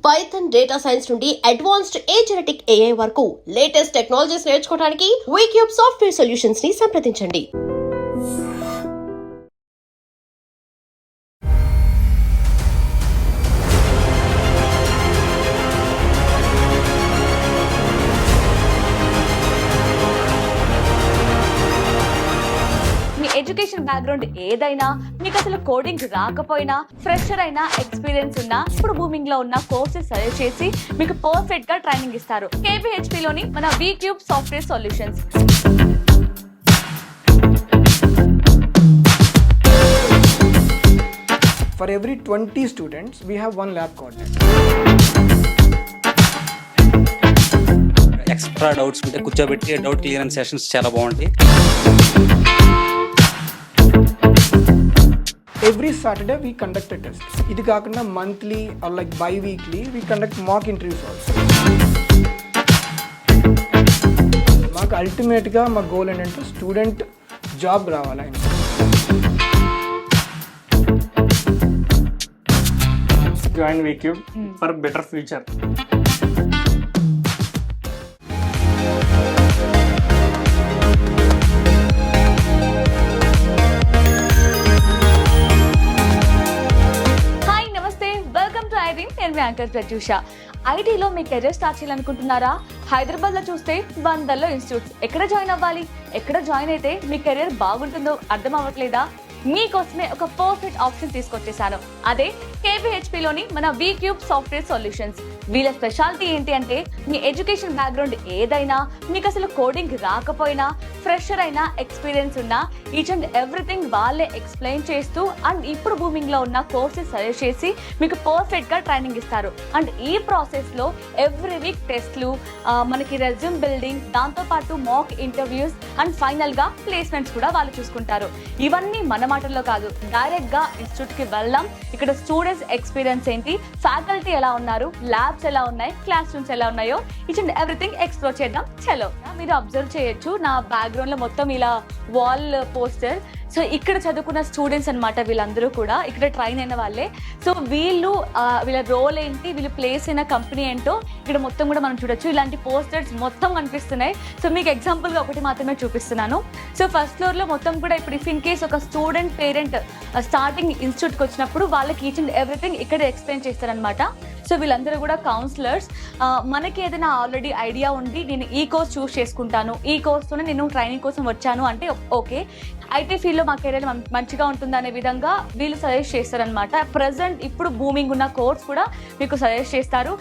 Python data science నుండి advanced genetic AI వరకు latest technologies నేర్చుకోవడానికి వీక్యూబ్ సాఫ్ట్వేర్ సొల్యూషన్స్ ని సంప్రదించండి. ఎడ్యుకేషన్ బ్యాక్గ్రౌండ్ ఏదైనా, మీకు అసలు కోడింగ్ రాకపోయినా, ఫ్రెషర్ అయినా, ఎక్స్పీరియన్స్ ఉన్నా, ఇప్పుడు బూమింగ్ లో ఉన్న కోర్సెస్ సజెస్ట్ చేసి మీకు పర్ఫెక్ట్ గా ట్రైనింగ్ ఇస్తారు. KPHP లోని మన VCube software solutions. For every 20 students, we have one lab coordinator. Extra doubts ఉంటే కూర్చోబెట్టి డౌట్ క్లియరెన్స్ సెషన్స్ చాలా బాగుంటాయి. Every Saturday we conduct a test. ఇది కాకుండా monthly or like bi-weekly we conduct mock interviews also. మాకు అల్టిమేట్గా మా goal ఏంటంటే స్టూడెంట్ జాబ్ రావాలి. Join VCube for better future. నేను యాంకర్ ప్రత్యూష. ఐటీలో మీ కెరీర్ స్టార్ట్ చేయాలనుకుంటున్నారా? హైదరాబాద్లో చూస్తే వందల్లో ఇన్స్టిట్యూట్స్. ఎక్కడ జాయిన్ అవ్వాలి? ఎక్కడ జాయిన్ అయితే మీ కెరీర్ బాగుంటుందో అర్థం అవ్వట్లేదా? మీకోసమే ఒక పర్ఫెక్ట్ ఆప్షన్ తీసుకొచ్చేసాను. అదే KPHP లోని మన వీక్యూబ్ సాఫ్ట్వేర్ సొల్యూషన్స్. వీళ్ళ స్పెషాలిటీ ఏంటి అంటే, మీ ఎడ్యుకేషన్ బ్యాక్గ్రౌండ్ ఏదైనా, మీకు అసలు కోడింగ్ రాకపోయినా, ఫ్రెషర్ అయినా, ఎక్స్పీరియన్స్ ఉన్నా, ఈచ్ అండ్ ఎవ్రీథింగ్ వాళ్ళే ఎక్స్ప్లెయిన్ చేస్తూ అండ్ ఇప్పుడు బూమింగ్ లో ఉన్న కోర్సెస్ సజెస్ట్ చేసి మీకు పర్ఫెక్ట్ గా ట్రైనింగ్ ఇస్తారు. అండ్ ఈ ప్రాసెస్ లో ఎవ్రీ వీక్ టెస్ట్లు, మనకి రెజ్యూమ్ బిల్డింగ్, దాంతో పాటు మాక్ ఇంటర్వ్యూస్ అండ్ ఫైనల్ గా ప్లేస్మెంట్స్ కూడా వాళ్ళు చూసుకుంటారు. ఇవన్నీ మన మాటల్లో కాదు, డైరెక్ట్ గా ఇన్స్టిట్యూట్ కి వెళ్దాం. ఇక్కడ స్టూడెంట్స్ ఎక్స్పీరియన్స్ ఏంటి, ఫ్యాకల్టీ ఎలా ఉన్నారు, ల్యాబ్స్ ఎలా ఉన్నాయి, క్లాస్ రూమ్స్ ఎలా ఉన్నాయో ఈచ్ అండ్ ఎవ్రీథింగ్ ఎక్స్ప్లోర్ చేద్దాం. చలో, మీరు అబ్జర్వ్ చేయొచ్చు నా బ్యాక్గ్రౌండ్ లో మొత్తం ఇలా వాల్ పోస్టర్. సో ఇక్కడ చదువుకున్న స్టూడెంట్స్ అనమాట వీళ్ళందరూ కూడా, ఇక్కడ ట్రైన్ అయిన వాళ్ళే. సో వీళ్ళ రోల్ ఏంటి, వీళ్ళు ప్లేస్ అయిన కంపెనీ ఏంటో ఇక్కడ మొత్తం కూడా మనం చూడొచ్చు. ఇలాంటి పోస్టర్స్ మొత్తం కనిపిస్తున్నాయి. సో మీకు ఎగ్జాంపుల్గా ఒకటి మాత్రమే చూపిస్తున్నాను. సో ఫస్ట్ ఫ్లోర్లో మొత్తం కూడా ఇప్పుడు ఇఫ్ ఇన్ కేస్ ఒక స్టూడెంట్ పేరెంట్ స్టార్టింగ్ ఇన్స్టిట్యూట్కి వచ్చినప్పుడు వాళ్ళకి ఈచ్ అండ్ ఎవ్రీథింగ్ ఇక్కడ ఎక్స్ప్లెయిన్ చేస్తారనమాట. సో వీళ్ళందరూ కూడా కౌన్సిలర్స్. మనకి ఏదైనా ఆల్రెడీ ఐడియా ఉండి నేను ఈ కోర్స్ చూస్ చేసుకుంటాను, ఈ కోర్స్తోనే నేను ట్రైనింగ్ కోసం వచ్చాను అంటే ఓకే, ఐటీ ఫీల్డ్లో మా కెరీర్ మంచిగా ఉంటుంది అనే విధంగా వీళ్ళు సజెస్ట్ చేస్తారనమాట. ప్రజెంట్ ఇప్పుడు బూమింగ్ ఉన్న కోర్స్ కూడా మీకు సజెస్ట్ చేస్తారు.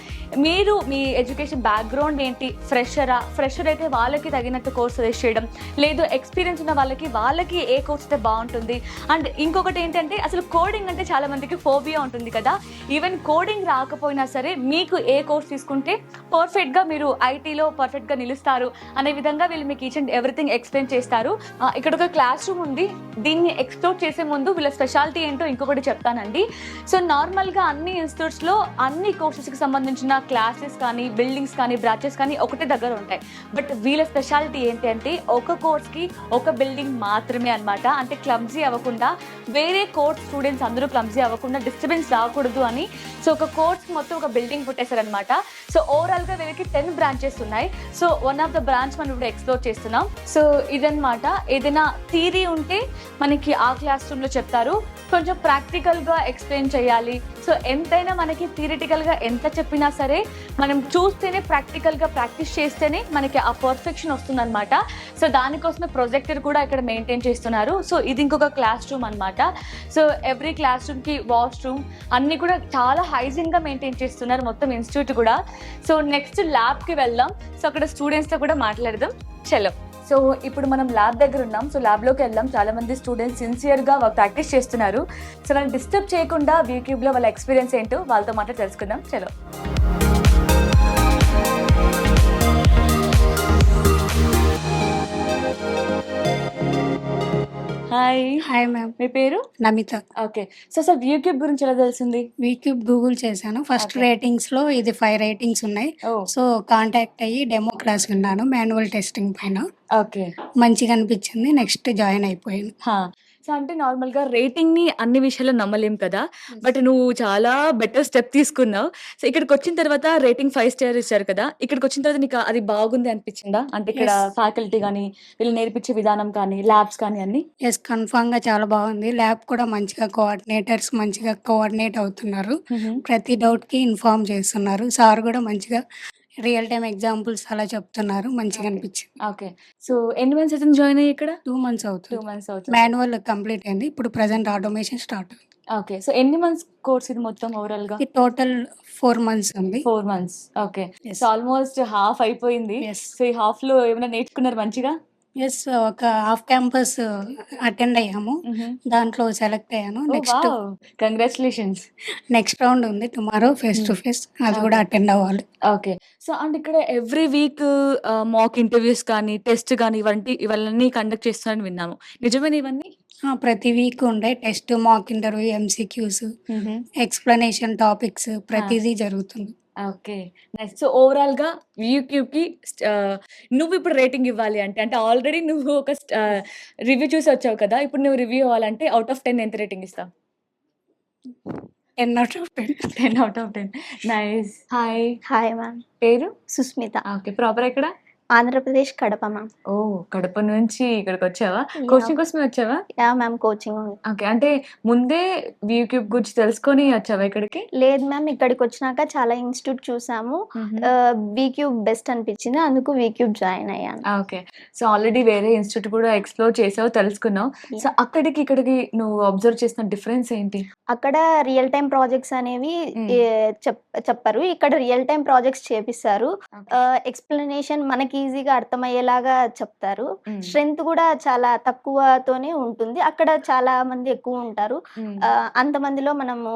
మీరు మీ ఎడ్యుకేషన్ బ్యాక్గ్రౌండ్ ఏంటి, ఫ్రెషర్ అయితే వాళ్ళకి తగినట్టు కోర్స్ సజెస్ట్ చేయడం, లేదు ఎక్స్పీరియన్స్ ఉన్న వాళ్ళకి ఏ కోర్స్ అయితే బాగుంటుంది. అండ్ ఇంకొకటి ఏంటంటే, అసలు కోడింగ్ అంటే చాలా మందికి ఫోబియా ఉంటుంది కదా. ఈవెన్ కోడింగ్ రాకపోయినా సరే మీకు ఏ కోర్స్ తీసుకుంటే పర్ఫెక్ట్గా మీరు ఐటీలో పర్ఫెక్ట్గా నిలుస్తారు అనే విధంగా వీళ్ళు మీకు ఈచ్ అండ్ ఎవ్రీథింగ్ ఎక్స్ప్లెయిన్ చేస్తారు. ఇక్కడ ఒక క్లాస్ రూమ్ ఉంది. దీన్ని ఎక్స్ప్లోర్ చేసే ముందు వీళ్ళ స్పెషాలిటీ ఏంటో ఇంకొకటి చెప్తానండి. సో నార్మల్గా అన్ని ఇన్స్టిట్యూట్స్లో అన్ని కోర్సెస్కి సంబంధించిన క్లాసెస్ కానీ, బిల్డింగ్స్ కానీ, బ్రాంచెస్ కానీ ఒకటే దగ్గర ఉంటాయి. బట్ వీళ్ళ స్పెషాలిటీ ఏంటి అంటే, ఒక కోర్స్కి ఒక బిల్డింగ్ మాత్రమే అనమాట. అంటే క్లమ్జీ అవ్వకుండా, వేరే కోర్స్ స్టూడెంట్స్ అందరూ క్లమ్జీ అవ్వకుండా, డిస్టర్బెన్స్ రాకూడదు అని సో ఒక కోర్స్ మొత్తం ఒక బిల్డింగ్ పుట్టేశారనమాట. సో ఓవరాల్గా వీళ్ళకి 10 బ్రాంచెస్ ఉన్నాయి. So one of the branch మనం ఇప్పుడు ఎక్స్ప్లోర్ చేస్తున్నాం. సో ఇదన్నమాట. ఏదైనా థియరీ ఉంటే మనకి ఆ క్లాస్ రూమ్లో చెప్తారు. కొంచెం ప్రాక్టికల్గా ఎక్స్ప్లెయిన్ చేయాలి. సో ఎంతైనా మనకి థియరిటికల్గా ఎంత చెప్పినా సరే మనం చూస్తేనే, ప్రాక్టికల్గా ప్రాక్టీస్ చేస్తేనే మనకి ఆ పర్ఫెక్షన్ వస్తుందన్నమాట. సో దానికోసమే ప్రొజెక్టర్ కూడా ఇక్కడ మెయింటైన్ చేస్తున్నారు. సో ఇది ఇంకొక క్లాస్ రూమ్ అనమాట. సో ఎవ్రీ క్లాస్ రూమ్కి వాష్రూమ్ అన్నీ కూడా చాలా హైజీన్గా మెయింటైన్ చేస్తున్నారు మొత్తం ఇన్స్టిట్యూట్ కూడా. సో నెక్స్ట్ ల్యాబ్కి వెళ్దాం. సో అక్కడ స్టూడెంట్స్తో కూడా మాట్లాడదాం. చలో, సో ఇప్పుడు మనం ల్యాబ్ దగ్గర ఉన్నాం. సో ల్యాబ్లోకి వెళ్దాం. చాలా మంది స్టూడెంట్స్ సిన్సియర్గా ప్రాక్టీస్ చేస్తున్నారు. సో వాళ్ళని డిస్టర్బ్ చేయకుండా వీక్యూబ్లో వాళ్ళ ఎక్స్పీరియన్స్ ఏంటో వాళ్ళతో మాట తెలుసుకుందాం. చలో. హాయ్ మ్యామ్, మీ పేరు? Namitha. Okay. So sir V Cube గురించి ఎలా తెలిసింది? వీక్యూబ్ గూగుల్ చేశాను. ఫస్ట్ రేటింగ్స్ లో ఇది 5 రేటింగ్స్ ఉన్నాయి. సో కాంటాక్ట్ అయ్యి డెమో క్లాస్ విన్నాను మాన్యువల్ టెస్టింగ్ పైన. ఓకే, మంచిగా అనిపించింది. నెక్స్ట్ జాయిన్ అయిపోయాను. సో అంటే నార్మల్‌గా రేటింగ్‌ని అన్ని విషయాల్లో నమ్మలేం కదా! బట్ నువ్వు చాలా బెటర్ స్టెప్ తీసుకున్నావు. సో ఇక్కడికొచ్చిన తర్వాత రేటింగ్ 5 స్టార్ ఇచ్చారు కదా! ఇక్కడికొచ్చిన తర్వాత నీకు అది బాగుంది అనిపించిందా? అంటే ఇక్కడ Yes. ఫ్యాకల్టీ గాని, వీళ్ళు నేర్పించే విధానం కానీ, ల్యాబ్స్ కానీ అన్నీ? యెస్. కన్ఫర్మ్‌గా చాలా బాగుంది. ల్యాబ్ కూడా మంచిగా కోఆర్డినేటర్స్ మంచిగా కోఆర్డినేట్ అవుతున్నారు. ప్రతి డౌట్‌కి ఇన్ఫార్మ్ చేస్తున్నారు. సార్ కూడా మంచిగా రియల్ టైమ్ ఎగ్జాంపుల్స్ అలా చెప్తున్నారు. మంచిగా అనిపించింది. ఓకే. సో ఎన్ని మంత్స్ అవుతుంది జాయిన్ అయ్యి ఇక్కడ? 2 మంత్స్ 2 అవుతుంది. మంత్స్ అవుతుంది. మాన్యువల్ కంప్లీట్ అయింది. ఇప్పుడు ప్రెజెంట్ ఆటోమేషన్ స్టార్ట్ ఉంది. ఓకే. సో ఎన్ని మంత్స్ కోర్స్ ఇది మొత్తం ఓవరాల్‌గా? ఇది టోటల్ 4 మంత్స్ ఉంది. 4 months. Okay. Yes. So almost half అయిపోయింది. Yes. సో ఈ హాఫ్‌లో ఏమైనా నేర్చుకున్నారు మంచిగా? యెస్. ఒక హాఫ్ క్యాంపస్ అటెండ్ అయ్యాము. దాంట్లో సెలెక్ట్ అయ్యాను. Oh! Next wow! Congratulations. Next round ఉంది టుమారో ఫేస్ టు ఫేస్. అది కూడా అటెండ్ అవ్వాలి. ఓకే. సో అండ్ ఇక్కడ ఎవ్రీ వీక్ మాక్ ఇంటర్వ్యూస్ కానీ, టెస్ట్ గాని ఇవన్నీ కండక్ట్ చేస్తున్నారని విన్నాము. నిజమేనా ఇవన్నీ? ప్రతి వీక్ ఉండే test, mock interview, MCQs, explanation topics ప్రతిదీ జరుగుతుంది. ఓకే. నైస్. సో ఓవరాల్‌గా యూట్యూబ్‌కి నువ్విప్పుడు రేటింగ్ ఇవ్వాలి అంటే ఆల్రెడీ నువ్వు ఒక రివ్యూ చూసి వచ్చావు కదా! ఇప్పుడు నువ్వు రివ్యూ ఇవ్వాలంటే ఔట్ ఆఫ్ 10 ఎంత రేటింగ్ ఇస్తావు? 10 out of 10. 10 out of 10. Nice. Hi. Hi ma'am. పేరు? సుస్మిత. ఓకే. ప్రాపర్ ఎక్కడ? ఆంధ్రప్రదేశ్ కడప మ్యామ్. ఓహ్! కడప నుంచి ఇక్కడికొచ్చావా? కోచింగ్ కోసమే వచ్చావా? యాహ్! మ్యామ్ కోచింగ్ ఉంది. ఓకే. అంటే ముందే యూట్యూబ్ గురించి తెలుసుకొని వచ్చావా ఇక్కడికి? లేదు మ్యామ్, ఇక్కడికొచ్చినాక చాలా ఇన్‌స్టిట్యూట్ చూసాము. వీక్యూబ్ బెస్ట్ అనిపించింది. అందుకు వీక్యూబ్ జాయిన్ అయ్యాను. ఓకే. సో ఆల్రెడీ వేరే ఇన్‌స్టిట్యూట్ కూడా ఎక్స్‌ప్లోర్ చేసావు, తెలుసుకున్నావు. సో అక్కడికి, ఇక్కడికి నువ్వు అబ్జర్వ్ చేసిన డిఫరెన్స్ ఏంటి? అక్కడ రియల్ టైమ్ ప్రాజెక్ట్స్ అనేవి చెప్పరు. ఇక్కడ రియల్ టైమ్ ప్రాజెక్ట్స్ చేపిస్తారు. ఎక్స్‌ప్లనేషన్ మనకి ఈజీగా అర్థమయ్యేలాగా చెప్తారు. స్ట్రెంత్ కూడా చాలా తక్కువతోనే ఉంటుంది. అక్కడ చాలా మంది ఎక్కువ ఉంటారు. అంతమందిలో మనము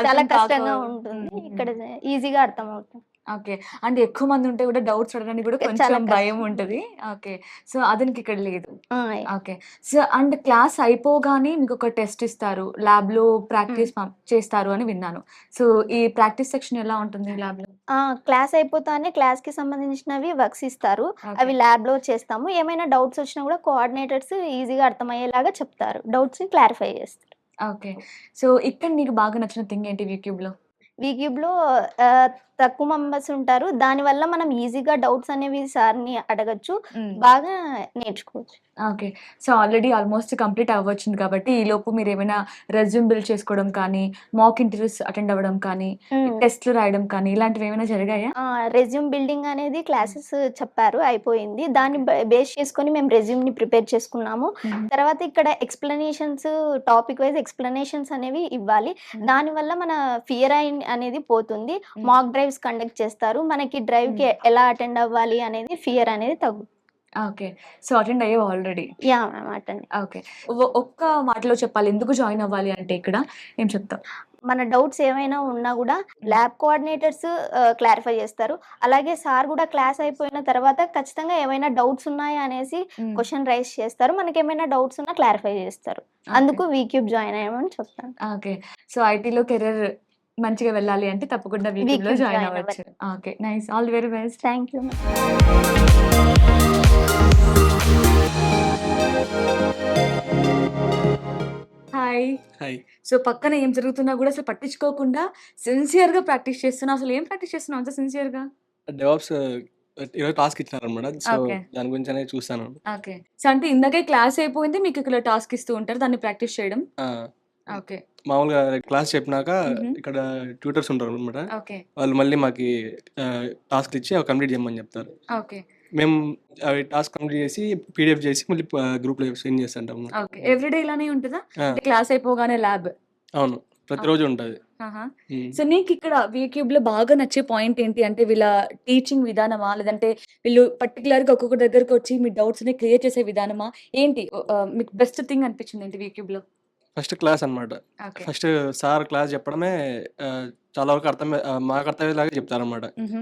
చాలా కష్టంగా ఉంటుంది. ఇక్కడ ఈజీగా అర్థమవుతుంది. ఓకే. అంటే ఎక్కువ మంది ఉంటే కూడా డౌట్స్ అడగడానికి కూడా చాలా కొంచెం కష్టం. భయం ఉంటది. ఓకే. సో అదనికి ఇక్కడ లేదు. ఆ! ఓకే. సో అండ్ క్లాస్ అయిపోగానే మీకొక టెస్ట్ ఇస్తారు. ల్యాబ్‌లో ప్రాక్టీస్ చేస్తారు అని విన్నాను. సో ఈ ప్రాక్టీస్ సెక్షన్ ఎలా ఉంటుంది ల్యాబ్‌లో? క్లాస్ అయిపోతానే క్లాస్‌కి సంబంధించినవి వర్క్స్ ఇస్తారు. అవి ల్యాబ్‌లో చేస్తాము. ఏమైనా డౌట్స్ వచ్చినా కూడా కోఆర్డినేటర్స్ ఈజీగా అర్థమయ్యేలాగా చెప్తారు. డౌట్స్‌ని క్లారిఫై చేస్తారు. ఓకే. సో ఇక్కడ నీకు బాగా నచ్చిన థింగ్ ఏంటి యూట్యూబ్‌లో? వీక్యూబ్‌లో తక్కువ మెంబర్స్ ఉంటారు. దానివల్ల మనం ఈజీగా డౌట్స్ అనేవి సార్‌ని అడగొచ్చు. బాగా నేర్చుకోవచ్చు. Okay. So already almost complete అవ్వొచ్చింది కాబట్టి ఈలోపు మీరేమైనా రెజ్యూమ్ బిల్డ్ చేసుకోవడం కానీ, మాక్ ఇంటర్వ్యూస్ అటెండ్ అవ్వడం కానీ, టెస్ట్‌లు రాయడం కానీ ఇలాంటివి ఏమైనా జరిగాయా? రెజ్యూమ్ బిల్డింగ్ అనేది క్లాసెస్ చెప్పారు, అయిపోయింది. దాన్ని బేస్ చేసుకొని మేము రెజ్యూమ్‌ని ప్రిపేర్ చేసుకున్నాము. తర్వాత ఇక్కడ ఎక్స్‌ప్లనేషన్స్, టాపిక్ వైస్ ఎక్స్‌ప్లనేషన్స్ అనేవి ఇవ్వాలి. దానివల్ల మన ఫియర్ అనేది పోతుంది. మాక్ డ్రైవ్స్ కండక్ట్ చేస్తారు. మనకి డ్రైవ్‌కి ఎలా అటెండ్ అవ్వాలి అనేది ఫియర్ అనేది తగ్గుతుంది. ఓకే. సో అటెండ్ అయ్యావు already. Yeah! Ma'am attend. Okay. ఒక్క మాటలో చెప్పాలి ఎందుకు జాయిన్ అవ్వాలి అంటే ఇక్కడ ఏం చెప్తావు? మన డౌట్స్ ఏమైనా ఉన్నా కూడా ల్యాబ్ కోఆర్డినేటర్స్ క్లారిఫై చేస్తారు. అలాగే సార్ కూడా క్లాస్ అయిపోయిన తర్వాత ఖచ్చితంగా ఏమైనా డౌట్స్ ఉన్నాయా అనేసి క్వశ్చన్ రైజ్ చేస్తారు. మనకేమైనా డౌట్స్ ఉన్నా క్లారిఫై చేస్తారు. అందుకు వీక్యూబ్ జాయిన్ అయ్యామని చెప్తాను. ఓకే. సో ఐటీలో కెరీర్ మంచిగా వెళ్ళాలి అంటే తప్పకుండా వీక్యూబ్‌లో వీక్యూబ్ జాయిన్ జాయిన్ అవ్వచ్చు. Okay. Nice. All the very best. Thank you. Hi. Hi. So పక్కన ఏం జరుగుతున్నా కూడా అసలు పట్టించుకోకుండా సిన్సియర్‌గా ప్రాక్టీస్ చేస్తున్నావు. అసలు ఏం ప్రాక్టీస్ చేస్తున్నావు అంత సిన్సియర్‌గా? డెవాప్స్ ఈరోజు టాస్క్ ఇచ్చినారనమాట. So okay. దాని గురించి అనేది చూస్తాను. ఓకే. సో అంటే ఇందాకే క్లాస్ అయిపోయింది. మీకు ఇక్కడ టాస్క్ ఇస్తూ ఉంటారు. దాన్ని ప్రాక్టీస్ చేయడం. ఆ, ఓకే. మామూలుగా క్లాస్ చెప్పినాక మ్మ్. ఇక్కడ ట్యూటర్స్ ఉంటారు అనమాట. ఓకే. వాళ్ళు మళ్ళీ మాకు టాస్క్ ఇచ్చి అవి కంప్లీట్ చేయమని చెప్తారు. ఓకే. మేము అవి టాస్క్ కంప్లీట్ చేసి పీడిఎఫ్ చేసి మళ్ళీ గ్రూప్లో సెండ్ చేస్తుంటాము. ఓకే. ఎవ్రీడే ఇలానే ఉంటుందా? ఆ, అంటే క్లాస్ అయిపోగానే ల్యాబ్. అవును, ప్రతిరోజు ఉంటుంది. ఆహా. సో నీకు ఇక్కడ వీక్యూబ్‌లో బాగా నచ్చే పాయింట్ ఏంటి? అంటే వీళ్ళ టీచింగ్ విధానమా? లేదంటే వీళ్ళు పర్టిక్యులర్‌గా ఒక్కొక్క దగ్గరకు వచ్చి మీ డౌట్స్‌ని క్లియర్ చేసే విధానమా? ఏంటి మీకు బెస్ట్ థింగ్ అనిపించింది ఏంటి వీక్యూబ్‌లో? ఫస్ట్ క్లాస్ అనమాట. ఓకే. ఫస్ట్ సార్ క్లాస్ చెప్పడమే చాలా వరకు మాకు అర్థమయ్యేలాగా చెప్తారనమాట. హుహు.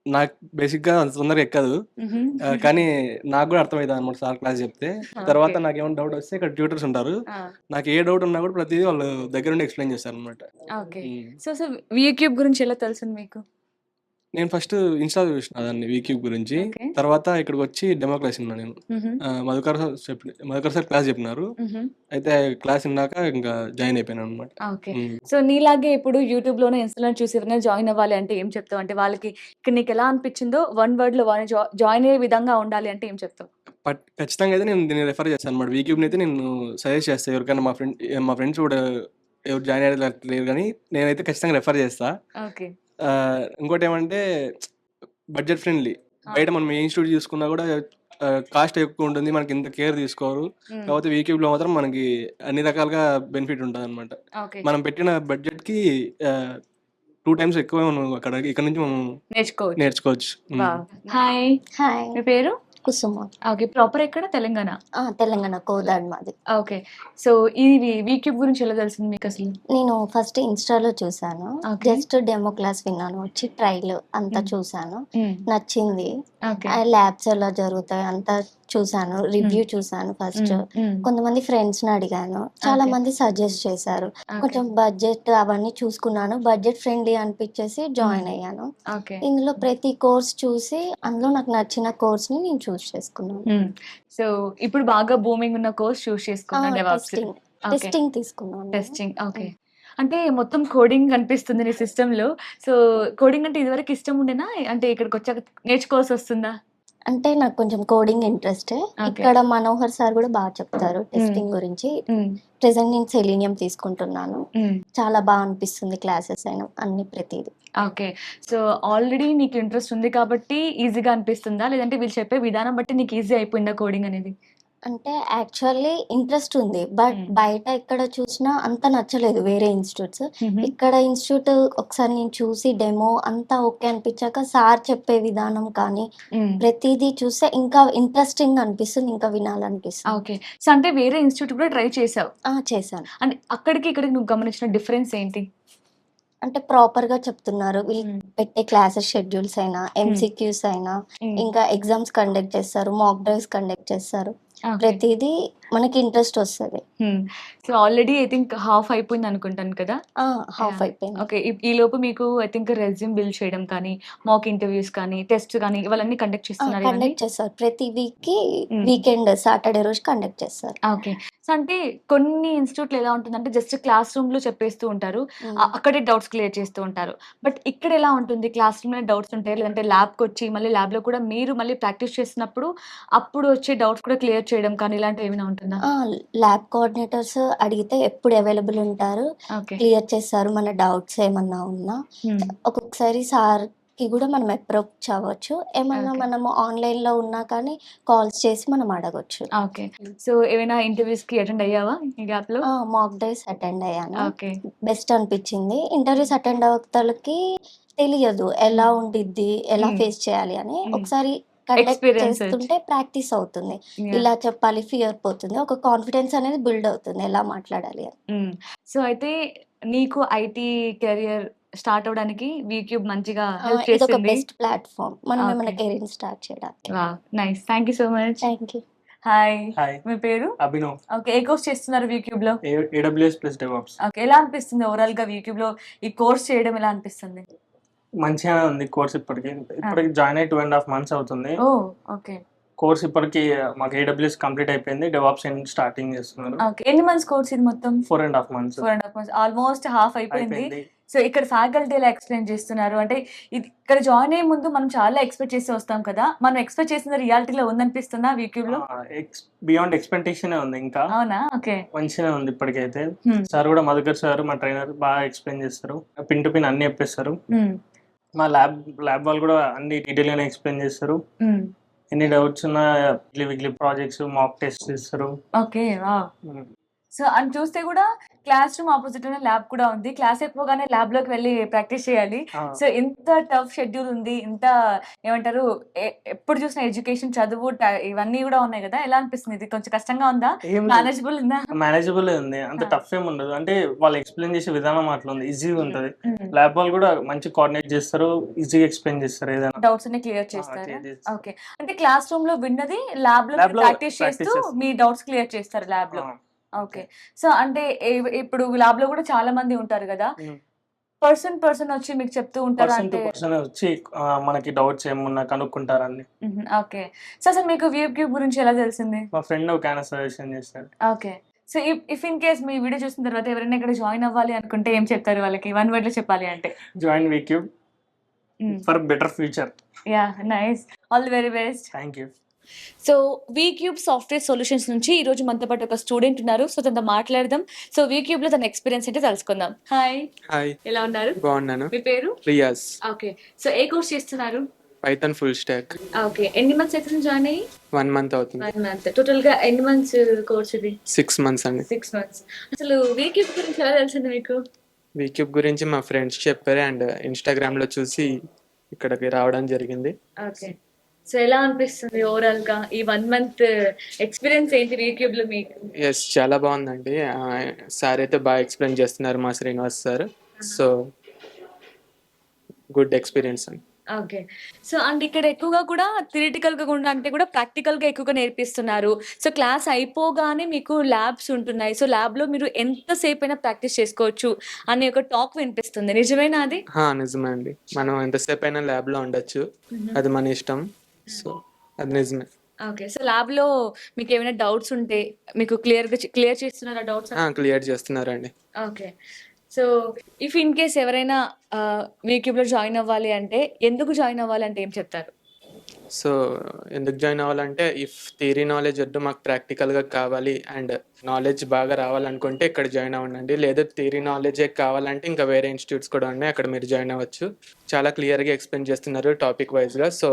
నాకు బేసిక్గా అంత తొందరగా ఎక్కదు. హుహు. కానీ నాకు కూడా అర్థమవుతుంది అనమాట సార్ క్లాస్ చెప్తే. తర్వాత ఓకే. నాకు ఏమైనా డౌట్ వస్తే ఇక్కడ ట్యూటర్స్ ఉంటారు. ఆ! నాకు ఏ డౌట్ ఉన్నా కూడా ప్రతిదీ వాళ్ళు దగ్గర నుండి ఎక్స్ప్లెయిన్ చేస్తారు అనమాట. ఓకే. సో వీక్యూబ్ గురించి ఎలా తెలిసింది మీకు? నేను ఫస్ట్ ఇన్‌స్టాలో చూసిన దాన్ని వీక్యూబ్ గురించి. ఓకే. తర్వాత ఇక్కడికొచ్చి డెమో క్లాస్ ఇన్నా నేను. మధుకర్ సార్ క్లాస్ చెప్పినారు. అయితే క్లాస్ ఇన్నాక ఇంకా జాయిన్ అయిపోయాననమాట. ఓకే. హ్మ్. సో నీలాగే ఇప్పుడు యూట్యూబ్‌లోనో, ఇన్‌స్టా‌లోనో చూసి ఎవరైనా జాయిన్ అవ్వాలి అంటే ఏం చెప్తావు? అంటే వాళ్ళకి ఇక్కడ నీకెలా అనిపించిందో వన్ వర్డ్‌లో వాళ్ళని జాయిన్ అయ్యే విధంగా ఉండాలి అంటే ఏం చెప్తావు? ఖచ్చితంగా అయితే నేను దీన్ని రిఫర్ చేస్తాననమాట. వీక్యూబ్‌నయితే నేను సజెస్ట్ చేస్తా. ఎవరికైనా మా ఫ్రెండ్స్ కూడా ఎవరు జాయిన్ అయ్యేటట్లు లేరు గానీ, నేనైతే ఖచ్చితంగా రిఫర్ చేస్తా. ఓకే. ఇంకోటేమంటే బడ్జెట్ ఫ్రెండ్లీ. ఆ! బయట మనం ఏ ఇన్‌స్టిట్యూట్ చూసుకున్నా కూడా కాస్ట్ ఎక్కువ ఉంటుంది. మనకి ఇంత కేర్ తీసుకోరు. హ్మ్. కాకపోతే వీక్యూబ్‌లో మాత్రం మనకి అన్ని రకాలుగా బెనిఫిట్ ఉంటదనమాట. ఓకే. మనం పెట్టిన బడ్జెట్‌కి 2 టైమ్స్ ఎక్కువే మనం ఇక్కడ నుంచి మనం నేర్చుకోవచ్చు. నేర్చుకోవచ్చు. వావ్! హాయ్. హాయ్, మీ పేరు? కుసుమ. ఓకే. ప్రాపర్ ఎక్కడ? తెలంగాణ. తెలంగాణ కోదాడ్ మాది. ఓకే. సో ఇది వీక్యూబ్ గురించి ఎలా తెలిసింది మీకసలు? నేను ఫస్ట్ ఇన్‌స్టాలో చూసాను. ఓకే. జస్ట్ డెమో క్లాస్ విన్నాను. వచ్చి ట్రైల్ అంతా హ్మ్. చూసాను. హ్మ్. నచ్చింది. ఓకే. ల్యాబ్స్ ఎలా జరుగుతాయి అంతా చూసాను. రివ్యూ చూసాను ఫస్ట్. హ్మ్. హ్మ్. కొంతమంది ఫ్రెండ్స్‌ని అడిగాను. చాలా ఓకే. మంది సజెస్ట్ చేశారు. ఓకే. కొంచెం బడ్జెట్ అవన్నీ చూసుకున్నాను. బడ్జెట్ ఫ్రెండ్లీ అనిపించేసి జాయిన్ అయ్యాను. ఓకే. ఇందులో ప్రతి కోర్స్ చూసి అందులో నాకు నచ్చిన కోర్స్‌ని నేను చూస్ చేసుకున్నాను. సో ఇప్పుడు బాగా బూమింగ్ ఉన్న కోర్స్ చూస్ చేసుకున్నా డెవాప్స్. Testing okay. టెస్టింగ్ తీసుకున్నాను. టెస్టింగ్. ఓకే. అంటే మొత్తం కోడింగ్ కనిపిస్తుంది నీ సిస్టమ్‌లో. సో కోడింగ్ అంటే ఇదివరకు ఇష్టం ఉండేనా? అంటే ఇక్కడికొచ్చాక నేర్చుకోవాల్సి వస్తుందా? అంటే నాకు కొంచెం కోడింగ్ ఇంట్రెస్టే. ఓకే. ఇక్కడ మనోహర్ సార్ కూడా బాగా చెప్తారు టెస్టింగ్ గురించి. హ్మ్. ప్రెజెంట్ నేను సెలీనియం తీసుకుంటున్నాను. హ్మ్. చాలా బాగా అనిపిస్తుంది క్లాసెస్ అయినా అన్ని ప్రతిదీ. ఓకే. సో ఆల్రెడీ నీకు ఇంట్రెస్ట్ ఉంది కాబట్టి ఈజీగా అనిపిస్తుందా? లేదంటే వీళ్ళు చెప్పే విధానం బట్టి నీకు ఈజీ అయిపోయిందా కోడింగ్ అనేది? అంటే యాక్చువల్లీ ఇంట్రెస్ట్ ఉంది. బట్ హ్మ్. బయట ఎక్కడ చూసినా అంత నచ్చలేదు వేరే ఇన్‌స్టిట్యూట్స్. హుహు. ఇక్కడ ఇన్‌స్టిట్యూట్ ఒకసారి నేను చూసి డెమో అంతా ఓకే అనిపించాక సార్ చెప్పే విధానం కానీ, హ్మ్. ప్రతీదీ చూస్తే ఇంకా ఇంట్రెస్టింగ్ అనిపిస్తుంది. ఇంకా వినాలనిపిస్తుంది. ఓకే. సో అంటే వేరే ఇన్‌స్టిట్యూట్ కూడా ట్రై చేసావు. చేశాను. అంటే అక్కడికి ఇక్కడికి నువ్వు గమనించిన డిఫరెన్స్ ఏంటి? అంటే ప్రాపర్‌గా చెప్తున్నారు. వీళ్ళు హ్మ్. పెట్టే క్లాసెస్ షెడ్యూల్స్ అయినా, హ్మ్. ఎంసీక్యూస్ అయినా, హ్మ్. ఇంకా ఎగ్జామ్స్ కండక్ట్ చేస్తారు. మాక్ డ్రైవ్స్ కండక్ట్ చేస్తారు. ఓకే. ప్రతీదీ మనకి ఇంట్రెస్ట్ వస్తది. So already I think half అయిపోయింది అనుకుంటాను కదా? Half yeah! అయిపోయింది. ఓకే. ఈ లోపు మీకు ఐ థింక్ రెజ్యూమ్ బిల్డ్ చేయడం కానీ, మాక్ ఇంటర్వ్యూస్ కానీ, టెస్ట్ కానీ ఇవన్నీ కండక్ట్ చేస్తున్నారా ఇవన్నీ? కండక్ట్ చేస్తారు. ప్రతి వీక్‌కి హ్మ్. వీకెండ్ సాటర్‌డే రోజు కండక్ట్ చేస్తారు. ఓకే. సో అంటే కొన్ని ఇన్‌స్టిట్యూట్‌లో ఎలా ఉంటుందంటే జస్ట్ క్లాస్ రూమ్‌లో చెప్పేస్తూ ఉంటారు. హ్మ్. అక్కడే డౌట్స్ క్లియర్ చేస్తూ ఉంటారు. బట్ ఇక్కడ ఎలా ఉంటుంది? క్లాస్ రూమ్‌లోనే డౌట్స్ ఉంటాయా? లేదంటే ల్యాబ్‌కొచ్చి మళ్ళీ ల్యాబ్‌లో కూడా మీరు మళ్ళీ ప్రాక్టీస్ చేస్తున్నప్పుడు అప్పుడు వచ్చే డౌట్స్ కూడా క్లియర్ చేయడం కానీ ఇలాంటివి ఏమైనా ఉంటుందా? ల్యాబ్ కోఆర్డినేటర్స్ అడిగితే ఎప్పుడు అవైలబుల్ ఉంటారు. ఓకే. క్లియర్ చేస్తారు మన డౌట్స్ ఏమన్నా ఉన్నా. హ్మ్. ఒక్కొక్కసారి సార్‌కి కూడా మనం అప్రోచ్ అవ్వచ్చు. ఏమన్నా ఓకే. మనము ఆన్‌లైన్‌లో ఉన్నా కానీ కాల్స్ చేసి మనం అడగొచ్చు. ఓకే. సో ఏమైనా ఇంటర్వ్యూస్‌కి అటెండ్ అయ్యావా ఈ గ్యాప్‌లో? మాక్ డ్రైవ్స్ అటెండ్ అయ్యాను. ఓకే. బెస్ట్ అనిపించింది. ఇంటర్వ్యూస్ అటెండ్ అవుతలకి తెలియదు ఎలా హ్మ్. ఉండిద్ది, ఎలా హ్మ్. ఫేస్ చేయాలి అని. హ్మ్. ఒకసారి కండక్ట్ ఎక్స్‌పీరియన్స్ చేస్తుంటే ప్రాక్టీస్ అవుతుంది. యాహ్! ఇలా చెప్పాలి, ఫియర్ పోతుంది. ఒక కాన్ఫిడెన్స్ అనేది బిల్డ్ అవుతుంది ఎలా మాట్లాడాలి అని. హ్మ్. సో అయితే నీకు ఐటీ కెరియర్ స్టార్ట్ అవ్వడానికి వీక్యూబ్ మంచిగా హెల్ప్ ఇదొక చేసింది. Best platform. మనం ఓకే. ఏమన్నా కెరీర్‌ని స్టార్ట్ చేయడానికి. Wow! Nice. Thank you so much. Thank you. Hi. Hi, మీ పేరు? అభినవ్. ఓకే. ఏ కోర్స్ చేస్తున్నారు వీక్యూబ్‌లో? AWS plus DevOps. ఓకే. ఎలా అనిపిస్తుంది ఓవరాల్‌గా వీక్యూబ్‌లో ఈ కోర్స్ చేయడం ఎలా అనిపిస్తుంది? మంచిగానే ఉంది కోర్స్ ఇప్పటికి. ఇప్పటికి జాయిన్ అయ్యి 2.5 మంత్స్ అవుతుంది. ఓహ్! ఓకే. కోర్స్ ఇప్పటికి మాకు ఏడబ్ల్యూఎస్ కంప్లీట్ అయిపోయింది. డెవాప్స్ స్టార్టింగ్ చేస్తున్నారు. ఓకే. ఎన్ని మంత్స్ కోర్స్ ఇది మొత్తం? 4.5 మంత్స్ 4.5 మంత్స్. ఆల్‌మోస్ట్ హాఫ్ అయిపోయింది. అయిపోయింది. సో ఇక్కడ ఫ్యాకల్టీ ఎలా ఎక్స్‌ప్లెయిన్ చేస్తున్నారు? అంటే ఇది ఇక్కడ జాయిన్ అయ్యే ముందు మనం చాలా ఎక్స్‌పెక్ట్ చేసి వస్తాం కదా! మనం ఎక్స్‌పెక్ట్ చేసింది రియాలిటీలో ఉందనిపిస్తుందా వీక్యూబ్‌లో? బియాండ్ ఎక్స్పెక్టేషనే ఉంది. ఇంకా అవునా? ఓకే. మంచిగానే ఉంది ఇప్పటికైతే. హ్మ్. సార్ కూడా మధుకర్ సార్ మా ట్రైనర్ బాగా ఎక్స్ప్లెయిన్ చేస్తారు. పిన్ టు పిన్ అన్ని చెప్పేస్తారు. హ్మ్. మా ల్యాబ్ వాళ్ళు కూడా అన్ని డీటెయిల్ గానే ఎక్స్ప్లెయిన్ చేస్తారు. హ్మ్. ఎన్ని డౌట్స్ ఉన్నా వీక్లీ ప్రాజెక్ట్స్ మాక్ టెస్ట్ ఇస్తారు. ఓకే. వావ్! సో అది చూస్తే కూడా క్లాస్ రూమ్ ఆపోజిట్‌లోనే ల్యాబ్ కూడా ఉంది. క్లాస్ అయిపోగానే ల్యాబ్‌లోకి వెళ్లి ప్రాక్టీస్ చేయాలి. సో ఇంత టఫ్ షెడ్యూల్ ఉంది. ఇంత ఏమంటారు ఎప్పుడు చూసినా ఎడ్యుకేషన్, చదువు ఇవన్నీ కూడా ఉన్నాయి కదా! ఎలా అనిపిస్తుంది? ఇది కొంచెం కష్టంగా ఉందా? ఏం మేనేజబుల్ ఉందా? మేనేజబుల్ ఉంది. అంత ఆ! టఫ్ ఏమి ఉండదు. అంటే వాళ్ళు ఎక్స్ప్లెయిన్ చేసే విధానం అట్లా ఉంది. ఈజీగా ఉంటది. హ్మ్. ల్యాబ్ వాళ్ళు కూడా మంచి కోఆర్డినేట్ చేస్తారు. ఈజీగా ఎక్స్ప్లెయిన్ చేస్తారు ఏదైనా. డౌట్స్ అన్ని క్లియర్ చేస్తారా? క్లియర్ చేస్తారు. ఓకే. అంటే క్లాస్ రూమ్‌లో విన్నది ల్యాబ్‌లో ల్యాబ్‌లో ప్రాక్టీస్ చేస్తూ ప్రాక్టీస్ చేస్తారు. మీ డౌట్స్ క్లియర్ చేస్తారు ల్యాబ్‌లో. ఆ! ఓకే. సో అంటే ఇప్పుడు ల్యాబ్‌లో కూడా చాలా మంది ఉంటారు గదా! హ్మ్. పర్సన్ వచ్చి మీకు చెప్తూ ఉంటారా పర్సన్ టు అంటే? పర్సన్ వచ్చి మనకి డౌట్స్ ఏమున్నా కనుక్కుంటారండి. ఓకే. సో అసలు మీకు వీక్యూబ్ గురించి ఎలా తెలిసింది? మా ఫ్రెండ్ ఒక ఆయన సజెషన్ చేశాడు. Okay. So if in case me video చూసిన తర్వాత ఎవరైనా ఇక్కడ జాయిన్ అవ్వాలి అనుకుంటే ఏం చెప్తారు వాళ్ళకి? 1 వర్డ్ లో చెప్పాలి అంటే? Join VCube for better future. Nice. All the very best. Thank you. So VCube software solutions నుంచి ఈ రోజు మనతో పాటు ఒక స్టూడెంట్ ఉన్నారు. సో తనతో మాట్లాడదాం. సో వీక్యూబ్ లో తన ఎక్స్పీరియన్స్ ఏంటో తెలుసుకుందాం. హాయ్, హాయ్, ఎలా ఉన్నారు? బాగున్నాను. మీ పేరు? రియాజ్. ఓకే. సో ఏ కోర్స్ చేస్తున్నారు? Python full stock. ఓకే. ఎన్ని మంత్స్ అయితే జాయిన్ అయ్యి? 1 మంత్ అవుతుంది. 1 మంత్. టోటల్ గా ఎన్ని మంత్స్ కోర్స్ ఇది? 6 మంత్స్ అండి. 6 మంత్స్. అసలు వీక్యూబ్ గురించి ఎలా తెలిసింది మీకు? వీక్యూబ్ గురించి మా ఫ్రెండ్స్ చెప్పారు అండ్ ఇన్స్టాగ్రామ్ లో చూసి ఇక్కడికి రావడం జరిగింది. ఓకే. సో ఎలా అనిపిస్తుంది ఓవరాల్ గా ఈ 1 మంత్ ఎక్స్పీరియన్స్ ఏంటి వీక్యూబ్ లో మీకు? ఎస్, చాలా బాగుందండి. సార్ అయితే బాగా ఎక్స్ప్లెయిన్ చేస్తున్నారు, మా Srinivas sir. So good experience అండి. ఓకే. సో అండ్ ఇక్కడ ఎక్కువగా కూడా థియరిటికల్ గా కూడా అంటే కూడా ప్రాక్టికల్ గా ఎక్కువగా నేర్పిస్తున్నారు. సో క్లాస్ అయిపోగానే మీకు ల్యాబ్స్ ఉంటున్నాయి. సో ల్యాబ్ లో మీరు ఎంతసేపు అయినా ప్రాక్టీస్ చేసుకోవచ్చు అనే ఒక టాక్ వినిపిస్తుంది. నిజమేనా అది? నిజమే అండి. మనం ఎంతసేపు అయినా ల్యాబ్ లో ఉండొచ్చు, అది మన ఇష్టం. సో అది నిజమే. ఓకే. సో ల్యాబ్ లో మీకు ఏమైనా డౌట్స్ ఉంటే మీకు క్లియర్ చేస్తున్నారా డౌట్స్? క్లియర్ చేస్తున్నారండి. Okay. So if in case ఎవరైనా వీక్యూబ్ లో జాయిన్ అవ్వాలి అంటే ఎందుకు జాయిన్ అవ్వాలి అంటే ఏం చెప్తారు? సో ఎందుకు జాయిన్ అవ్వాలంటే, ఇఫ్ థియరీ నాలెడ్జ్ వద్దు, మాకు ప్రాక్టికల్గా కావాలి అండ్ నాలెడ్జ్ బాగా రావాలనుకుంటే ఇక్కడ జాయిన్ అవ్వండి. లేదా థియరీ నాలెడ్జే కావాలంటే ఇంకా వేరే ఇన్స్టిట్యూట్స్ కూడా ఉన్నాయి, అక్కడ మీరు జాయిన్ అవ్వచ్చు. చాలా క్లియర్గా ఎక్స్ప్లెయిన్ చేస్తున్నారు టాపిక్ వైజ్గా. సో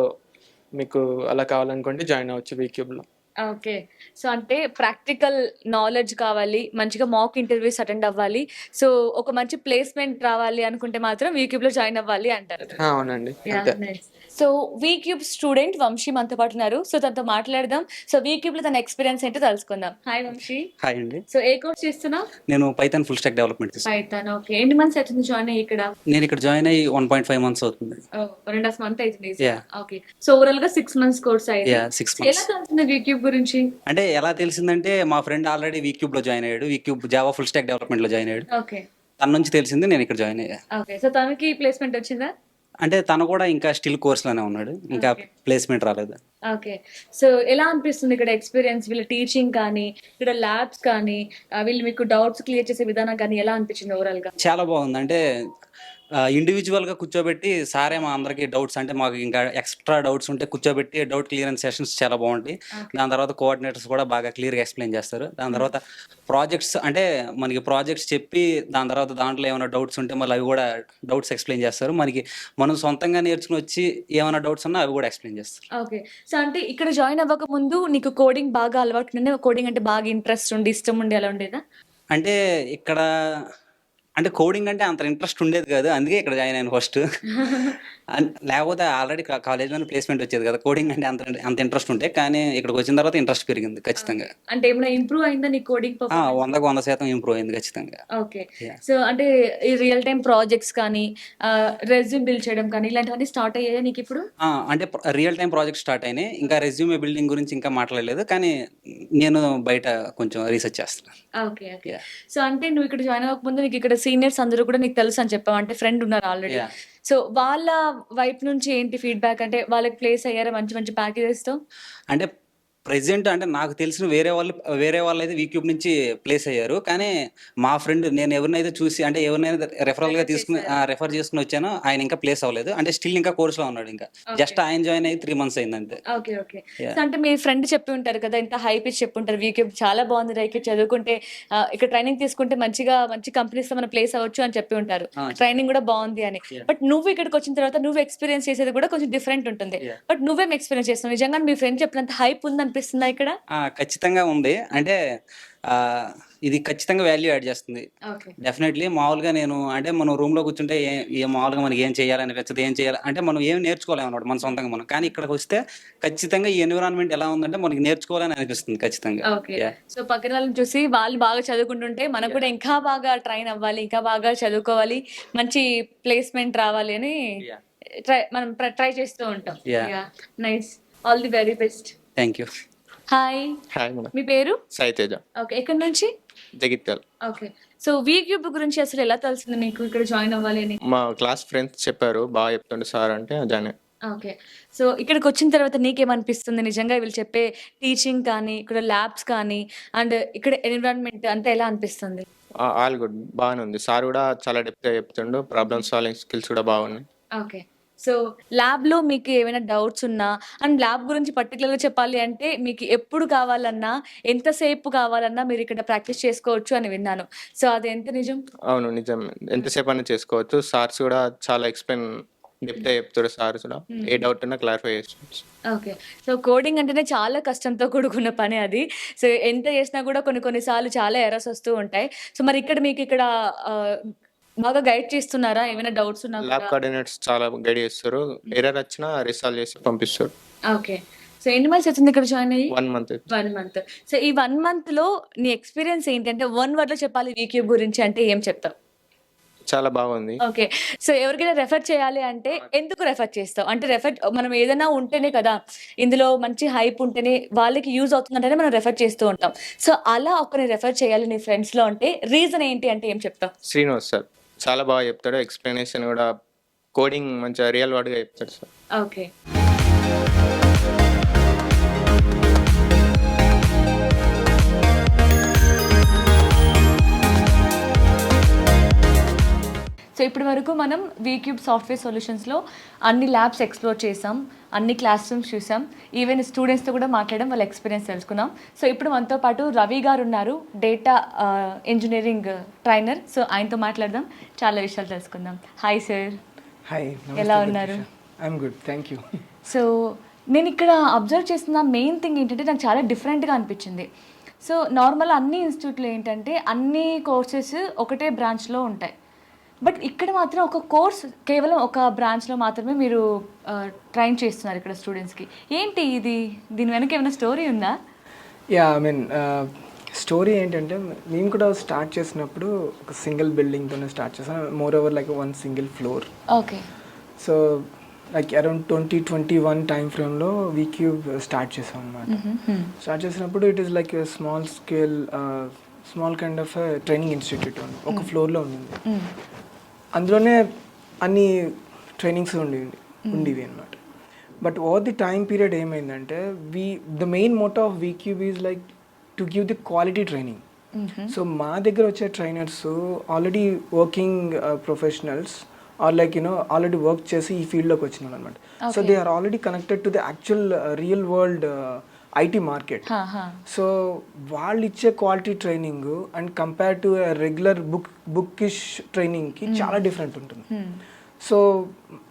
మీకు అలా కావాలనుకుంటే జాయిన్ అవ్వచ్చు వీక్యూబ్లో. ఓకే. సో అంటే ప్రాక్టికల్ నాలెడ్జ్ కావాలి, మంచిగా మాక్ ఇంటర్వ్యూస్ అటెండ్ అవ్వాలి, సో ఒక మంచి ప్లేస్మెంట్ రావాలి అనుకుంటే మాత్రం వీక్యూబ్ లో జాయిన్ అవ్వాలి అంటారు. అవునండి, అంతే. సో వీక్యూబ్ స్టూడెంట్ వంశీ మనతో పాటు ఉన్నారు. సో తనతో మాట్లాడదాం. సో వీక్యూబ్ లో తన ఎక్స్పీరియన్స్ ఏంటో తెలుసుకుందాం. హాయ్ వంశీ. హాయ్ అండి. సో ఏ కోర్స్ చేస్తున్నావు? నేను పైథాన్ ఫుల్ స్టాక్ డెవలప్మెంట్ చేస్తాను. పైథాన్. ఓకే. ఎన్ని మంత్స్ అవుతుంది జాయిన్ అయ్యి ఇక్కడ? నేను ఇక్కడ జాయిన్ అయ్యి 1.5 months అవుతుంది. 2.5 months అవుతుంది. Yeah. ఓకే. సో ఓవరాల్ గా 6 months కోర్స్ అయింది. 6 ఎలా months. తెలుస్తుంది వీక్యూబ్ గురించి? అంటే ఎలా తెలిసిందంటే మా ఫ్రెండ్ ఆల్రెడీ వీక్యూబ్ లో జాయిన్ అయ్యాడు. V Cube Java full stack development లో జాయిన్ అయ్యాడు. ఓకే. తన నుంచి తెలిసింది, నేను ఇక్కడ జాయిన్ అయ్యా. ఓకే. సో తనకి ప్లేస్మెంట్ వచ్చిందా? అంటే తను కూడా ఇంకా స్టిల్ కోర్స్లోనే ఉన్నాడు, ఇంకా ప్లేస్మెంట్ రాలేదు. ఓకే. సో ఎలా అనిపిస్తుంది ఇక్కడ ఎక్స్పీరియన్స్? వీళ్ళ టీచింగ్ కానీ, ఇక్కడ ల్యాబ్స్ కానీ, వీళ్ళు మీకు డౌట్స్ క్లియర్ చేసే విధానం కానీ ఎలా అనిపించింది ఓవరాల్ గా? చాలా బాగుంది. అంటే ఇండివిజువల్గా కూర్చోబెట్టి సారే మా అందరికీ డౌట్స్, అంటే మాకు ఇంకా ఎక్స్ట్రా డౌట్స్ ఉంటే కూర్చోబెట్టి డౌట్ క్లియరెన్స్ సెషన్స్ చాలా బాగుంటాయి. దాని తర్వాత కోఆర్డినేటర్స్ కూడా బాగా క్లియర్గా ఎక్స్ప్లెయిన్ చేస్తారు. దాని తర్వాత ప్రాజెక్ట్స్, అంటే మనకి ప్రాజెక్ట్స్ చెప్పి దాని తర్వాత దాంట్లో ఏమైనా డౌట్స్ ఉంటే మళ్ళీ అవి కూడా డౌట్స్ ఎక్స్ప్లెయిన్ చేస్తారు. మనకి మనం సొంతంగా నేర్చుకుని వచ్చి ఏమైనా డౌట్స్ ఉన్నా అవి కూడా ఎక్స్ప్లెయిన్ చేస్తారు. ఓకే. సో అంటే ఇక్కడ జాయిన్ అవ్వక ముందు నీకు కోడింగ్ బాగా అలవాటు ఉండే, కోడింగ్ అంటే బాగా ఇంట్రెస్ట్ ఉండి ఇష్టం ఉండి అలా ఉండేదా? అంటే ఇక్కడ అంటే కోడింగ్ అంటే అంత ఇంట్రెస్ట్ ఉండేది కాదు, అందుకే ఇక్కడ జాయిన్ అయ్యాను ఫస్ట్. లేకపోతే ఆల్రెడీ కాలేజ్లోనే ప్లేస్మెంట్ వచ్చేది కదా. కోడింగ్ అంటే అంత ఇంట్రెస్ట్ ఉంటే, కానీ ఇక్కడికి వచ్చిన తర్వాత ఇంట్రెస్ట్ పెరిగింది ఖచ్చితంగా. అంటే ఏమైనా ఇంప్రూవ్ అయిందా నీ కోడింగ్? 100% ఇంప్రూవ్ అయింది ఖచ్చితంగా. ఓకే. సో అంటే ఈ రియల్ టైం ప్రాజెక్ట్స్ కానీ, రెజ్యూమ్ బిల్డ్ చేయడం కానీ ఇలాంటివన్నీ స్టార్ట్ అయ్యాయా నీకు ఇప్పుడు? అంటే రియల్ టైం ప్రాజెక్ట్ స్టార్ట్ అయినాయి. ఇంకా రెజ్యూమే బిల్డింగ్ గురించి ఇంకా మాట్లాడలేదు, కానీ నేను బయట కొంచెం రీసెర్చ్ చేస్తున్నాను. ఓకే. ఓకే. సో అంటే నువ్వు ఇక్కడ జాయిన్ అవ్వకముందు నీకు ఇక్కడ సీనియర్స్ అందరూ కూడా నీకు తెలుసు అని చెప్పావు, అంటే ఫ్రెండ్ ఉన్నారు ఆల్రెడీ. సో వాళ్ళ వైపు నుంచి ఏంటి ఫీడ్బ్యాక్? అంటే వాళ్ళకి ప్లేస్ అయ్యారా మంచి మంచి ప్యాకేజెస్ తో? అంటే ప్రెసెంట్ అంటే నాకు తెలిసిన వేరే వాళ్ళు అయితే వీక్యూబ్ నుంచి ప్లేస్ అయ్యారు. కానీ మా ఫ్రెండ్, నేను ఎవరినైతే చూసి అంటే ఎవరినైతే రెఫరల్గా రెఫర్ చేసుకుని వచ్చానో ఆయన ఇంకా ప్లేస్ అవ్వలేదు. అంటే స్టిల్ ఇంకా కోర్స్లో ఉన్నాడు. ఇంకా జస్ట్ ఆయన జాయిన్ అయ్యి 3 months అయింది అంతే. ఓకే. ఓకే. సో అంటే మీ ఫ్రెండ్ చెప్పి ఉంటారు కదా, ఇంత హైప్ ఇచ్చి చెప్పి ఉంటారు వీక్యూబ్ చాలా బాగుంది, ఇక్కడ చదువుకుంటే ఇక్కడ ట్రైనింగ్ తీసుకుంటే మంచి కంపెనీస్ లో మన ప్లేస్ అవ్వచ్చు అని చెప్పి ఉంటారు, ట్రైనింగ్ కూడా బాగుంది అని. బట్ నువ్వు ఇక్కడికి వచ్చిన తర్వాత నువ్వు ఎక్స్పీరియన్స్ చేసేది కూడా కొంచెం డిఫరెంట్ ఉంటుంది. బట్ నువ్వేం ఎక్స్పీరియన్స్ చేస్తున్నావు? నిజంగా మీ ఫ్రెండ్ చెప్పినంత హైప్ ఉంది అనిపిస్తుందా ఇక్కడ? ఖచ్చితంగా ఉంది. అంటే ఇది ఖచ్చితంగా వాల్యూ యాడ్ చేస్తుంది డెఫినెట్లీ. మామూలుగా నేను అంటే మనం రూమ్లో కూర్చుంటే మామూలుగా మనకి ఏం చేయాలనిపించదు, ఏం చేయాలి అంటే మనం ఏం నేర్చుకోలేము అన్నమాట మన సొంతంగా మనం. కానీ ఇక్కడికి వస్తే ఖచ్చితంగా ఈ ఎన్విరాన్మెంట్ ఎలా ఉందంటే మనకి నేర్చుకోవాలని అనిపిస్తుంది ఖచ్చితంగా. సో పక్కన వాళ్ళని చూసి వాళ్ళు బాగా చదువుకుంటుంటే మనం కూడా ఇంకా బాగా ట్రైన్ అవ్వాలి, ఇంకా బాగా చదువుకోవాలి, మంచి ప్లేస్మెంట్ రావాలి అని మనం ట్రై చేస్తూ ఉంటాం. Nice. All the very best. Thank you. Hi. Hi madam. మీ పేరు? సాయి తేజ. ఓకే. ఎక్కడి నుంచి? జగిత్యాల. ఓకే. సో వీక్యూబ్ గురించి అసలు ఎలా తెలిసింది మీకు ఇక్కడ జాయిన్ అవ్వాలి అని? మా క్లాస్ ఫ్రెండ్స్ చెప్పారు, బాగా చెప్తుండే సార్ అంటే జాయిన్ అయ్యా. ఓకే. సో ఇక్కడికొచ్చిన తర్వాత నీకేమనిపిస్తుంది? నిజంగా వీళ్ళు చెప్పే టీచింగ్ కానీ, ఇక్కడ ల్యాబ్స్ కానీ అండ్ ఇక్కడ ఎన్విరాన్మెంట్ అంతా ఎలా అనిపిస్తుంది? ఆల్ గుడ్, బాగానే ఉంది. సార్ కూడా చాలా డెప్త్గా చెప్తుండు, ప్రాబ్లమ్ సాల్వింగ్ స్కిల్స్ కూడా బాగున్నాయి. ఓకే. సో ల్యాబ్‌లో మీకు ఏమైనా డౌట్స్ ఉన్నా అండ్ ల్యాబ్ గురించి పర్టిక్యులర్‌గా చెప్పాలి అంటే మీకు ఎప్పుడు కావాలన్నా, ఎంతసేపు కావాలన్నా మీరు ఇక్కడ ప్రాక్టీస్ చేసుకోవచ్చు అని విన్నాను. సో అది ఎంత నిజం? అవును, నిజం. ఎంతసేపు అయినా చేసుకోవచ్చు. సార్స్ కూడా చాలా ఎక్స్ప్లెయిన్ డెప్త్గా చెప్తారు. సార్స్ కూడా ఏ డౌట్ ఉన్నా క్లారిఫై చేసుకోవచ్చు. ఓకే. సో కోడింగ్ అంటేనే చాలా కష్టంతో కూడుకున్న పని అది. సో ఎంత చేసినా కూడా కొన్ని సార్లు చాలా ఎర్రర్స్ వస్తూ ఉంటాయి. సో మరి ఇక్కడ మీకు ఇక్కడ బాగా గైడ్ చేస్తున్నారా? ఏమైనా డౌట్స్ ఉన్నా ల్యాబ్ కూడా? కోఆర్డినేటర్స్ చాలా గైడ్ చేస్తారు. ఎర్రర్ వచ్చినా రిసాల్వ్ చేసి పంపిస్తారు. ఓకే. సో ఎన్ని మంత్స్ అవుతుంది ఇక్కడ జాయిన్ అయ్యి? 1 మంత్. 1 మంత్. సో ఈ 1 మంత్‌లో నీ ఎక్స్‌పీరియన్స్ ఏంటి? అంటే 1 వర్డ్‌లో చెప్పాలి వీక్యూబ్ గురించి అంటే ఏం చెప్తావు? చాలా బాగుంది. ఓకే. సో ఎవరికైనా రెఫర్ చేయాలి అంటే ఎందుకు రెఫర్ చేస్తావు? అంటే మనం ఏదైనా ఉంటేనే కదా, ఇందులో మంచి హైప్ ఉంటేనే వాళ్ళకి యూజ్ అవుతుందంటేనే మనం రెఫర్ చేస్తూ ఉంటాం. సో అలా ఒకరిని రెఫర్ చేయాలి నీ ఫ్రెండ్స్‌లో అంటే రీజన్ ఏంటి అంటే ఏం చెప్తావు? శ్రీనివాస్ సార్ చాలా బాగా చెప్తాడు. ఎక్స్ప్లెనేషన్ కూడా, కోడింగ్ మంచిగా రియల్ వర్డ్గా చెప్తాడు సార్. ఓకే. సో ఇప్పటి వరకు మనం వీక్యూబ్ సాఫ్ట్వేర్ సొల్యూషన్స్లో అన్ని ల్యాబ్స్ ఎక్స్ప్లోర్ చేసాం, అన్ని క్లాస్ రూమ్స్ చూసాం, ఈవెన్ స్టూడెంట్స్తో కూడా మాట్లాడడం, వాళ్ళ ఎక్స్పీరియన్స్ తెలుసుకున్నాం. సో ఇప్పుడు మనతో పాటు రవి గారు ఉన్నారు, డేటా ఇంజనీరింగ్ ట్రైనర్. సో ఆయనతో మాట్లాడదాం, చాలా విషయాలు తెలుసుకుందాం. Hi sir. హాయ్, ఎలా ఉన్నారు? I'm good, thank you. So నేను ఇక్కడ అబ్జర్వ్ చేస్తున్న మెయిన్ థింగ్ ఏంటంటే నాకు చాలా డిఫరెంట్గా అనిపించింది. సో నార్మల్ అన్ని ఇన్స్టిట్యూట్లో ఏంటంటే అన్ని కోర్సెస్ ఒకటే బ్రాంచ్లో ఉంటాయి, బట్ ఇక్కడ మాత్రం ఒక కోర్స్ కేవలం ఒక బ్రాంచ్లో మాత్రమే మీరు ట్రైన్ చేస్తున్నారు ఇక్కడ స్టూడెంట్స్కి. ఏంటి ఇది? దీని వెనక ఏమైనా స్టోరీ ఉందా? యా, ఐ మీన్ స్టోరీ ఏంటంటే మేము కూడా స్టార్ట్ చేసినప్పుడు ఒక సింగిల్ బిల్డింగ్తోనే స్టార్ట్ చేసాం, more over like 1 single floor. Okay. So like around 2021 time ఫ్రేమ్లో వీక్యూబ్ స్టార్ట్ చేసాం అన్నమాట. స్టార్ట్ చేసినప్పుడు it is like small kind of training institute ఉంది, ఒక ఫ్లోర్లో ఉండింది. అందులోనే అన్ని ట్రైనింగ్స్ ఉండేవి అనమాట. But over the time period ఏమైందంటే the main motto of VCube is like to give the quality training. So మా దగ్గర వచ్చే trainers already working professionals are like already work చేసి ఈ ఫీల్డ్లోకి వచ్చిన వాళ్ళు అనమాట. So they are already connected to the actual real world IT market. So వాళ్ళు ఇచ్చే quality training and compare to regular bookish ట్రైనింగ్కి చాలా డిఫరెంట్ ఉంటుంది. సో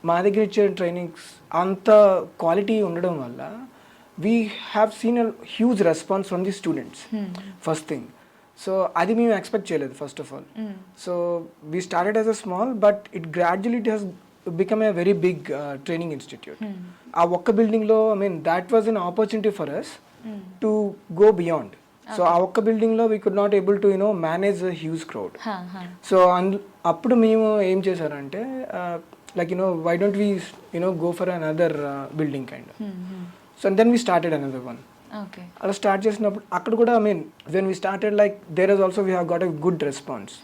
మా దగ్గర ఇచ్చే ట్రైనింగ్స్ అంత క్వాలిటీ ఉండడం వల్ల we have seen a huge response from the students, first thing. So అది మేము ఎక్స్పెక్ట్ చేయలేదు first of all. So we started as a small but it gradually it has become a very big training institute. ఆ ఒక్క బిల్డింగ్లో I mean that was an opportunity for us to go beyond. So ఆ ఒక్క బిల్డింగ్లో we could not able to manage a huge crowd. So అప్పుడు మేము ఏం చేశారంటే like why don't we go for another building kind. So then we started another one. అలా start చేసినప్పుడు అక్కడ కూడా I mean when we started like there is also we have got a good response.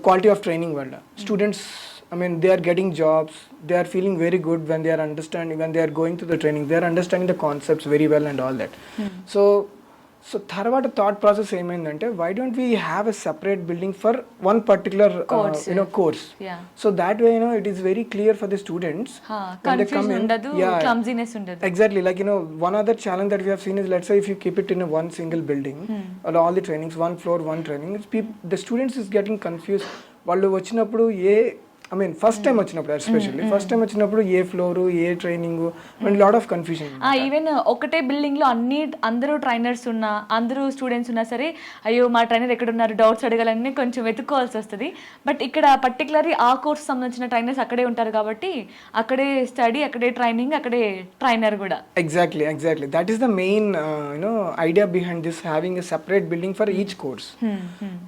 Quality of training వల్ల students, I mean, they are getting jobs, they are feeling very good when they are understanding, when they are going to the training, they are understanding the concepts very well and all that. So తర్వాత thought process ఏమైందంటే why don't we have a separate building for one particular course. So that way it is very clear for the students. Exactly, like one other challenge that we have seen is, let's say if you keep it in a one single building, all the trainings, one floor, one training, the students is getting confused. వాళ్ళు వచ్చినప్పుడు I mean first time వచ్చినప్పుడు, especially first time వచ్చినప్పుడు ఏ floor, ఏ training, and lot of confusion. Even ఒకటే building లో అందరూ trainers ఉన్నా, అందరూ స్టూడెంట్స్ ఉన్నా సరే, అయ్యో మా ట్రైనర్ ఎక్కడ ఉన్నారు, డౌట్స్ అడగాలని కొంచెం వెతుక్కోవాల్సి వస్తుంది. బట్ ఇక్కడ పర్టికులర్లీ ఆ కోర్స్ సంబంధించిన ట్రైనర్స్ అక్కడే ఉంటారు కాబట్టి అక్కడే స్టడీ, అక్కడే ట్రైనింగ్, అక్కడే ట్రైనర్ కూడా. Exactly that is the main idea behind this, having a separate building for each course.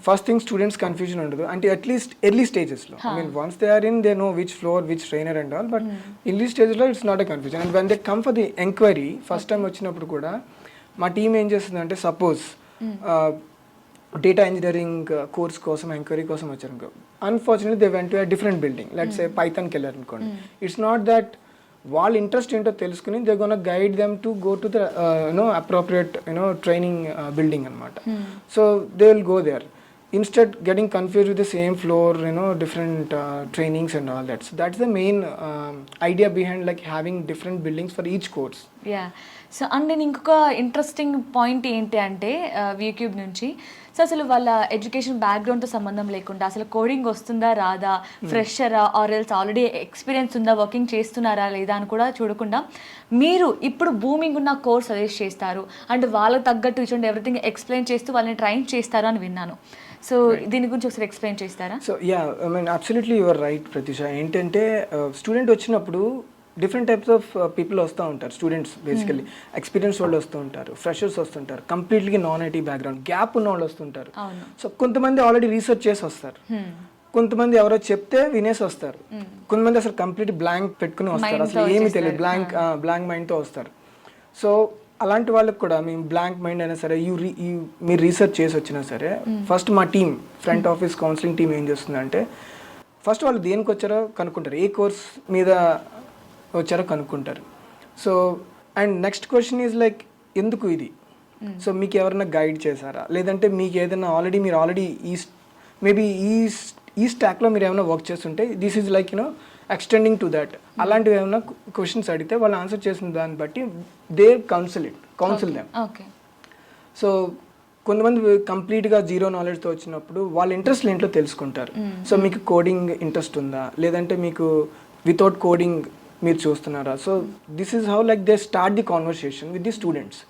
First thing students confusion ఉండదు, అంటే అట్లీస్ట్ ఎర్లీ స్టేజెస్లో. I mean once they are in, they know which floor, which trainer and all, but in these stages lo it's not a confusion. And when they come for the inquiry, first time వచ్చినప్పుడు కూడా మా team ఏం చేస్తుందంటే, suppose data engineering course కోసం enquiry కోసం వచ్చారు అనుకో, unfortunately they went to a different building, let's say పైథాన్కి వెళ్ళారు అనుకోండి. ఇట్స్ నాట్ దట్ వాళ్ళ ఇంట్రెస్ట్ ఏంటో తెలుసుకుని they gonna guide them to go to the appropriate training building అనమాట. So they will go there instead getting confused with the same floor, different trainings and all that. So that's the main idea behind like having different buildings for each course. Yeah so and నేను ఇంకొక interesting point ఏంటి అంటే వీక్యూబ్ నుంచి so అసలు వాళ్ళ education బ్యాక్గ్రౌండ్తో సంబంధం లేకుండా అసలు కోడింగ్ వస్తుందా రాదా, ఫ్రెషరా ఆర్ ఎల్స్ ఆల్రెడీ ఎక్స్పీరియన్స్ ఉందా, వర్కింగ్ చేస్తున్నారా లేదా అని కూడా చూడకుండా మీరు ఇప్పుడు బూమింగ్ ఉన్న కోర్స్ సజెస్ట్ చేస్తారు అండ్ వాళ్ళకి తగ్గట్టు ఇచ్చి ఎవ్రీథింగ్ ఎక్స్ప్లెయిన్ చేస్తూ వాళ్ళని ట్రైన్ చేస్తారు అని విన్నాను. సో దీని గురించి ఒకసారి ఎక్స్ప్లెయిన్ చేస్తారా? So I mean absolutely your right Pratisha. ఏంటంటే స్టూడెంట్ వచ్చినప్పుడు డిఫరెంట్ టైప్స్ ఆఫ్ పీపుల్ వస్తూ ఉంటారు. స్టూడెంట్స్ బేసికలీ ఎక్స్పీరియన్స్ వాళ్ళు వస్తూ ఉంటారు, ఫ్రెషర్స్ వస్తుంటారు, completely non IT background gap ఉన్న వాళ్ళు వస్తుంటారు. సో కొంతమంది ఆల్రెడీ రీసెర్చ్ చేసి వస్తారు, కొంతమంది ఎవరో చెప్తే వినేసి వస్తారు, కొంతమంది అసలు కంప్లీట్ బ్లాంక్ పెట్టుకుని వస్తారు, అసలు ఏమీ తెలియదు, బ్లాంక్ మైండ్తో వస్తారు. సో అలాంటి వాళ్ళకి కూడా మేము బ్లాంక్ మైండ్ అయినా సరే మీరు రీసెర్చ్ చేసి వచ్చినా సరే ఫస్ట్ మా team front office counselling team ఏం చేస్తుందంటే ఫస్ట్ వాళ్ళు దేనికి వచ్చారో కనుక్కుంటారు, ఏ కోర్స్ మీద వచ్చారో కనుక్కుంటారు. So and next question is like ఎందుకు ఇది, సో మీకు ఎవరైనా గైడ్ చేశారా, లేదంటే మీకు ఏదైనా మీరు ఆల్రెడీ మేబీ ఈ స్టాక్లో మీరు ఏమైనా వర్క్ చేస్తుంటే this is like extending to that, అలాంటివి ఏమైనా క్వశ్చన్స్ అడిగితే వాళ్ళు ఆన్సర్ చేసిన దాన్ని బట్టి దే కౌన్సిల్ దెమ్. సో కొంతమంది కంప్లీట్గా జీరో నాలెడ్జ్తో వచ్చినప్పుడు వాళ్ళ ఇంట్రెస్ట్ ఏంటో తెలుసుకుంటారు. సో మీకు కోడింగ్ ఇంట్రెస్ట్ ఉందా, లేదంటే మీకు వితౌట్ కోడింగ్ మీరు చూస్తున్నారా. So this is how like they start the conversation with the students.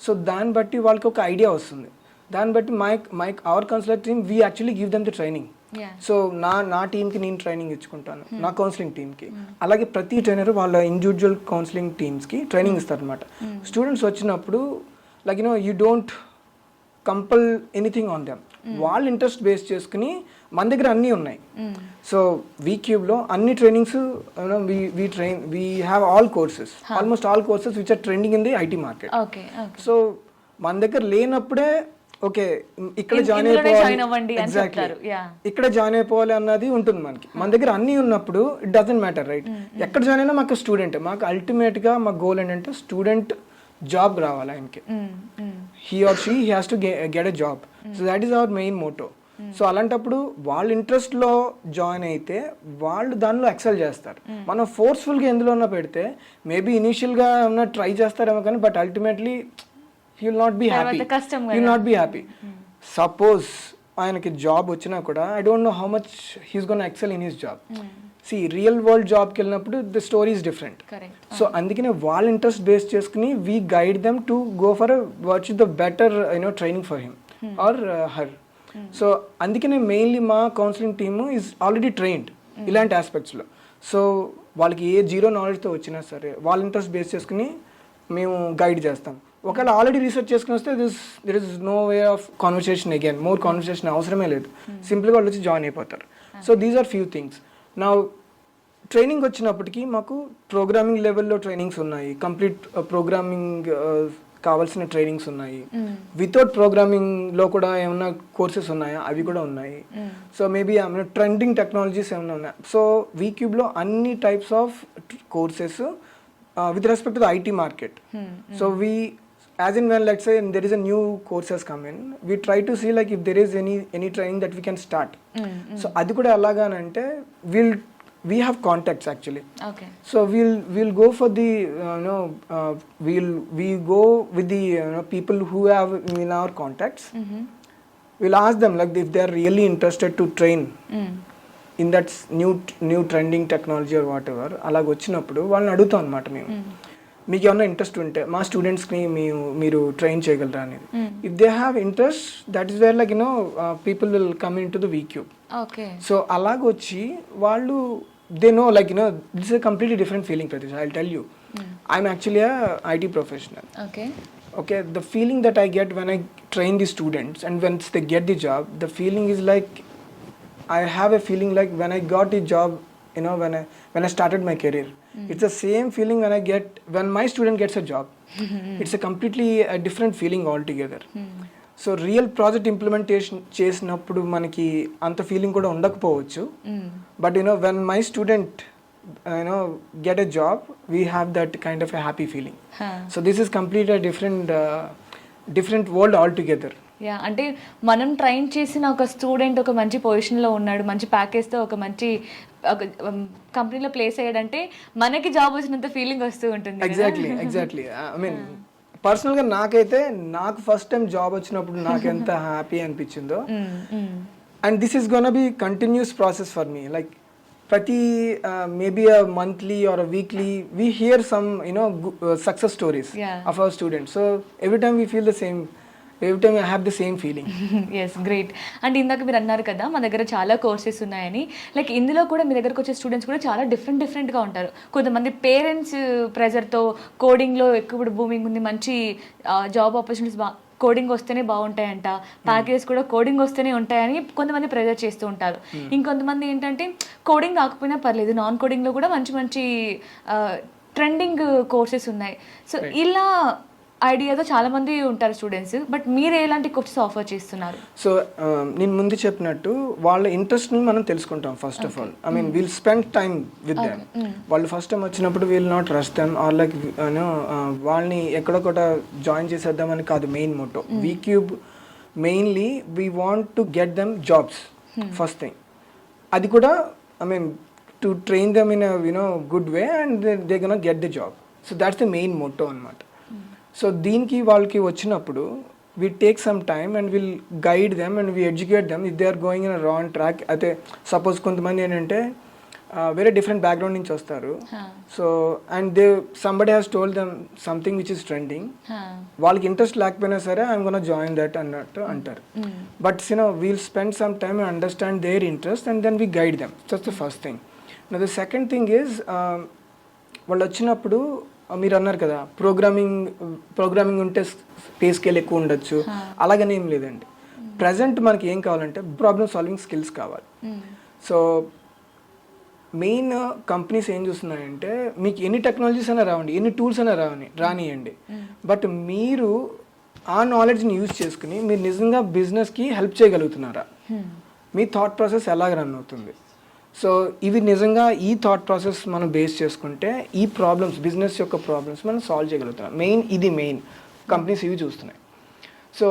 So దాన్ని బట్టి వాళ్ళకి ఒక ఐడియా వస్తుంది. దాన్ని బట్టి our counsellor team we actually give them the training. So నా టీమ్కి నేను ట్రైనింగ్ ఇచ్చుకుంటాను, నా కౌన్సిలింగ్ టీమ్కి. అలాగే ప్రతి ట్రైనర్ వాళ్ళ ఇండివిజువల్ కౌన్సిలింగ్ టీమ్స్కి ట్రైనింగ్ ఇస్తారనమాట. స్టూడెంట్స్ వచ్చినప్పుడు like you don't compel anything on them, వాళ్ళ ఇంట్రెస్ట్ బేస్ చేసుకుని మన దగ్గర అన్నీ ఉన్నాయి. సో వీక్యూబ్లో అన్ని trainings we have all courses, almost all courses which are trending in the IT market. So మన దగ్గర లేనప్పుడే ఓకే ఇక్కడ జాయిన్ అయిపోవాలి, ఎగ్జాక్ట్లీ ఇక్కడ జాయిన్ అయిపోవాలి అన్నది ఉంటుంది మనకి. మన దగ్గర అన్నీ ఉన్నప్పుడు ఇట్ డజంట్ మ్యాటర్ రైట్, ఎక్కడ జాయిన్ అయినా మాకు స్టూడెంట్. మాకు అల్టిమేట్గా మా గోల్ ఏంటంటే స్టూడెంట్ జాబ్ రావాలి ఆయనకి, he or she has to get a job. So that is our main motto. So అలాంటప్పుడు వాళ్ళ ఇంట్రెస్ట్లో జాయిన్ అయితే వాళ్ళు దానిలో ఎక్సెల్ చేస్తారు. మనం ఫోర్స్ఫుల్గా ఎందులోనో పెడితే మేబీ ఇనీషియల్గా ఏమన్నా ట్రై చేస్తారేమో కానీ but ultimately he will not be happy. He will not be happy. Suppose ఆయనకి జాబ్ వచ్చినా కూడా I don't know how much he's going to excel in his job. See, real world జాబ్కి వెళ్ళినప్పుడు the story is different. So అందుకనే వాళ్ళ interest base చేసుకుని we guide them to go for what is the better training for him or her. So అందుకనే mainly మా counselling team is already trained ఇలాంటి ఆస్పెక్ట్స్లో. So వాళ్ళకి ఏ zero నాలెడ్జ్తో వచ్చినా సరే వాళ్ళ ఇంట్రెస్ట్ బేస్ చేసుకుని మేము గైడ్ చేస్తాం. ఒకవేళ ఆల్రెడీ రీసెర్చ్ చేసుకుని వస్తే there is no way of conversation again, more conversation అవసరమే లేదు, సింపుల్గా వాళ్ళు వచ్చి జాయిన్ అయిపోతారు. So these are few things. నా ట్రైనింగ్ వచ్చినప్పటికీ మాకు ప్రోగ్రామింగ్ లెవెల్లో ట్రైనింగ్స్ ఉన్నాయి, కంప్లీట్ ప్రోగ్రామింగ్ కావాల్సిన ట్రైనింగ్స్ ఉన్నాయి. వితౌట్ ప్రోగ్రామింగ్లో కూడా ఏమైనా కోర్సెస్ ఉన్నాయా, అవి కూడా ఉన్నాయి. సో మేబీ ఏమైనా ట్రెండింగ్ టెక్నాలజీస్ ఏమైనా ఉన్నాయి. సో వీక్యూబ్లో అన్ని types of courses with respect to the IT market. So we, as in when let's say there is a new courses come in, we try to see like if there is any training that we can start. So adi kuda alaganante we have contacts actually. Okay. So we'll go for the we go with the people who have in our contacts. We'll ask them like if they are really interested to train in that's new trending technology are what ever. అలాగ వచ్చినప్పుడు వాళ్ళని అడుగుతాం అనమాట, మేము మీకు ఏమైనా interest ఉంటే మా స్టూడెంట్స్ని మీరు ట్రైన్ చేయగలరా అనేది. If they have interest that is where like people will come in to the VCube. So అలాగొచ్చి వాళ్ళు they know like this is a completely different feeling Pratish. I will tell you, I'm actually IT professional. Okay, the feeling that I get when I train the students and once they get the job, the feeling is like I have a feeling like when I got the job, when I started my career. It's the same feeling when my student gets a job. It's a completely different feeling altogether. So real project implementation చేసినప్పుడు మనకి అంత feeling కూడా ఉండకపోవచ్చు. But when my student get a job, we have that kind of a happy feeling. So this is completely a different world altogether. Yeah, అంటే మనం train చేసిన ఒక student ఒక మంచి పొజిషన్లో ఉన్నాడు, మంచి ప్యాకేజ్తో ఒక మంచి కంపెనీలో ప్లేస్ అయ్యాడంటే మనకి జాబ్ వచ్చినంత ఫీలింగ్ వస్తూ ఉంటుంది. ఎగ్జాక్ట్లీ ఐ మీన్ పర్సనల్గా నాకైతే నాకు ఫస్ట్ టైం జాబ్ వచ్చినప్పుడు నాకు ఎంత హ్యాపీ అనిపించిందో. And this is gonna B continuous process for me. Like ప్రతి maybe a monthly or a weekly we hear some success stories of our students. So every time we feel the same, every time I have the same feeling. Yes, great. And ఇందాక మీరు అన్నారు కదా మా దగ్గర చాలా courses ఉన్నాయని. Like ఇందులో కూడా మీ దగ్గరకు వచ్చే స్టూడెంట్స్ కూడా చాలా డిఫరెంట్గా ఉంటారు. కొంతమంది పేరెంట్స్ ప్రెజర్తో కోడింగ్లో ఎక్కువ బూమింగ్ ఉంది, మంచి జాబ్ ఆపర్చునిటీస్ కోడింగ్ వస్తేనే బాగుంటాయంట, ప్యాకేజ్ కూడా కోడింగ్ వస్తేనే ఉంటాయని కొంతమంది ప్రెజర్ చేస్తూ ఉంటారు. ఇంకొంతమంది ఏంటంటే కోడింగ్ కాకపోయినా పర్లేదు, నాన్ కోడింగ్లో కూడా మంచి మంచి ట్రెండింగ్ కోర్సెస్ ఉన్నాయి. సో ఇలా ఐడియాతో చాలా మంది ఉంటారు స్టూడెంట్స్. బట్ మీరు ఎలాంటి కోర్సెస్ ఆఫర్ చేస్తున్నారు? సో నేను ముందు చెప్పినట్టు వాళ్ళ ఇంట్రెస్ట్ని మనం తెలుసుకుంటాం. First of all I mean will spend time with them. వాళ్ళు ఫస్ట్ టైం వచ్చినప్పుడు will not rush them or like వాళ్ళని ఎక్కడొకట జాయిన్ చేసేద్దామని కాదు main motto. VCube mainly we want to get them jobs first thing. అది కూడా I mean to train them in good way and they gonna get the job. So that's the main motto అనమాట. So దీనికి వాళ్ళకి వచ్చినప్పుడు we take some time and we'll guide them and we educate them if they are going in a wrong track. అయితే suppose కొంతమంది ఏంటంటే వేరే different background నుంచి వస్తారు. So and somebody has told them something which is trending. వాళ్ళకి interest లేకపోయినా సరే I'm gonna join that అన్నట్టు అంటారు. But we'll spend some time and understand their interest and then we guide them. That's the first thing. The second thing is వాళ్ళు వచ్చినప్పుడు మీరు అన్నారు కదా ప్రోగ్రామింగ్ ఉంటే పే స్కేల్ ఎక్కువ ఉండొచ్చు, అలాగనే ఏం లేదండి. ప్రజెంట్ మనకి ఏం కావాలంటే ప్రాబ్లమ్ సాల్వింగ్ స్కిల్స్ కావాలి. సో మెయిన్ కంపెనీస్ ఏం చూస్తున్నాయంటే మీకు ఎన్ని టెక్నాలజీస్ అయినా రావండి, ఎన్ని టూల్స్ అయినా రానియండి, బట్ మీరు ఆ నాలెడ్జ్ని యూజ్ చేసుకుని మీరు నిజంగా బిజినెస్కి హెల్ప్ చేయగలుగుతున్నారా, మీ థాట్ ప్రాసెస్ ఎలాగ రన్ అవుతుంది. సో ఇవి నిజంగా ఈ థాట్ ప్రాసెస్ మనం బేస్ చేసుకుంటే ఈ ప్రాబ్లమ్స్ బిజినెస్ యొక్క ప్రాబ్లమ్స్ మనం సాల్వ్ చేయగలుగుతున్నాం. మెయిన్ కంపెనీస్ ఇవి చూస్తున్నాయి. సో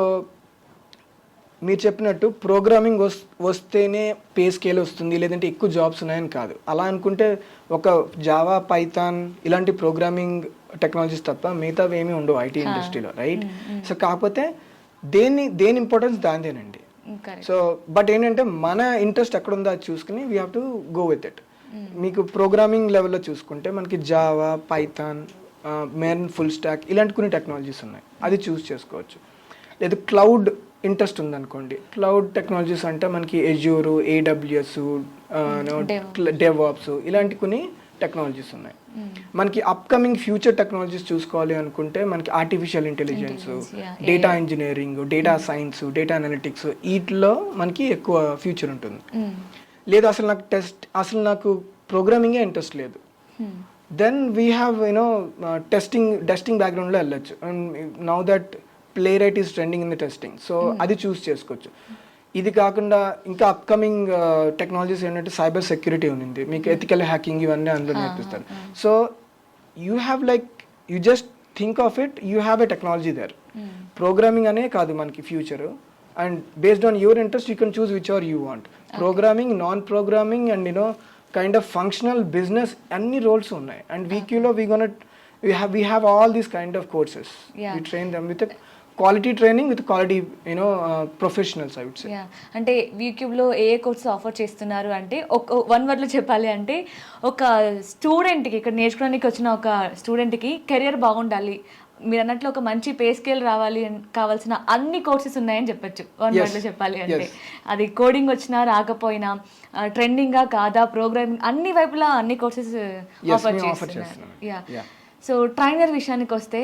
మీరు చెప్పినట్టు ప్రోగ్రామింగ్ వస్తేనే పే స్కేల్ వస్తుంది లేదంటే ఎక్కువ జాబ్స్ ఉన్నాయని కాదు. అలా అనుకుంటే ఒక జావా, పైథాన్ ఇలాంటి ప్రోగ్రామింగ్ టెక్నాలజీస్ తప్ప మిగతావి ఏమీ ఉండవు ఐటీ ఇండస్ట్రీలో, రైట్? సో కాకపోతే దేని ఇంపార్టెన్స్ దానిదేనండి. సో బట్ ఏంటంటే మన ఇంట్రెస్ట్ ఎక్కడ ఉందో అది చూసుకుని we have to go with it. మీకు ప్రోగ్రామింగ్ లెవెల్లో చూసుకుంటే మనకి Java, Python, main full stock ఇలాంటి కొన్ని టెక్నాలజీస్ ఉన్నాయి, అది చూస్ చేసుకోవచ్చు. లేదు క్లౌడ్ ఇంట్రెస్ట్ ఉందనుకోండి, క్లౌడ్ టెక్నాలజీస్ అంటే మనకి ఎజ్యూర్, AWS, డెవాప్స్ ఇలాంటి కొన్ని టెక్నాలజీస్ ఉన్నాయి. మనకి అప్కమింగ్ ఫ్యూచర్ టెక్నాలజీస్ చూసుకోవాలి అనుకుంటే మనకి artificial intelligence, data engineering, data science, data analytics వీటిలో మనకి ఎక్కువ ఫ్యూచర్ ఉంటుంది. లేదు అసలు నాకు ప్రోగ్రామింగే ఇంట్రెస్ట్ లేదు, దెన్ వీ హ్యావ్ టెస్టింగ్ బ్యాక్గ్రౌండ్లో వెళ్ళొచ్చు. Now that Playwright is trending in the testing, so అది చూస్ చేసుకోవచ్చు. ఇది కాకుండా ఇంకా అప్కమింగ్ టెక్నాలజీస్ ఏంటంటే సైబర్ సెక్యూరిటీ ఉంది, మీకు ఎథికల్ హ్యాకింగ్ ఇవన్నీ అందులో నేర్పిస్తారు. So you have you just think of it, you have a technology there. Programming అనే కాదు మనకి future, and based on your interest you can choose which are you want. Programming, non programming and kind of functional business అన్ని roles ఉన్నాయి. And వీక్యూలో we have all these kind of courses. We train them with a quality training with quality professionals, I would say. అంటే వీక్యూబ్లో ఏ course offer చేస్తున్నారు అంటే one వర్డ్లో చెప్పాలి అంటే ఒక స్టూడెంట్కి ఇక్కడ నేర్చుకోవడానికి వచ్చిన ఒక స్టూడెంట్కి కెరియర్ బాగుండాలి, మీరు అన్నట్లు ఒక మంచి పే స్కేల్ రావాలి, కావాల్సిన అన్ని కోర్సెస్ ఉన్నాయని చెప్పొచ్చు వన్ వర్డ్లో చెప్పాలి అంటే. అది కోడింగ్ వచ్చినా రాకపోయినా, ట్రెండింగా కాదా, ప్రోగ్రామింగ్, అన్ని వైపులా అన్ని కోర్సెస్ ఆఫర్ చేస్తున్నారు. సో ట్రైనర్ విషయానికి వస్తే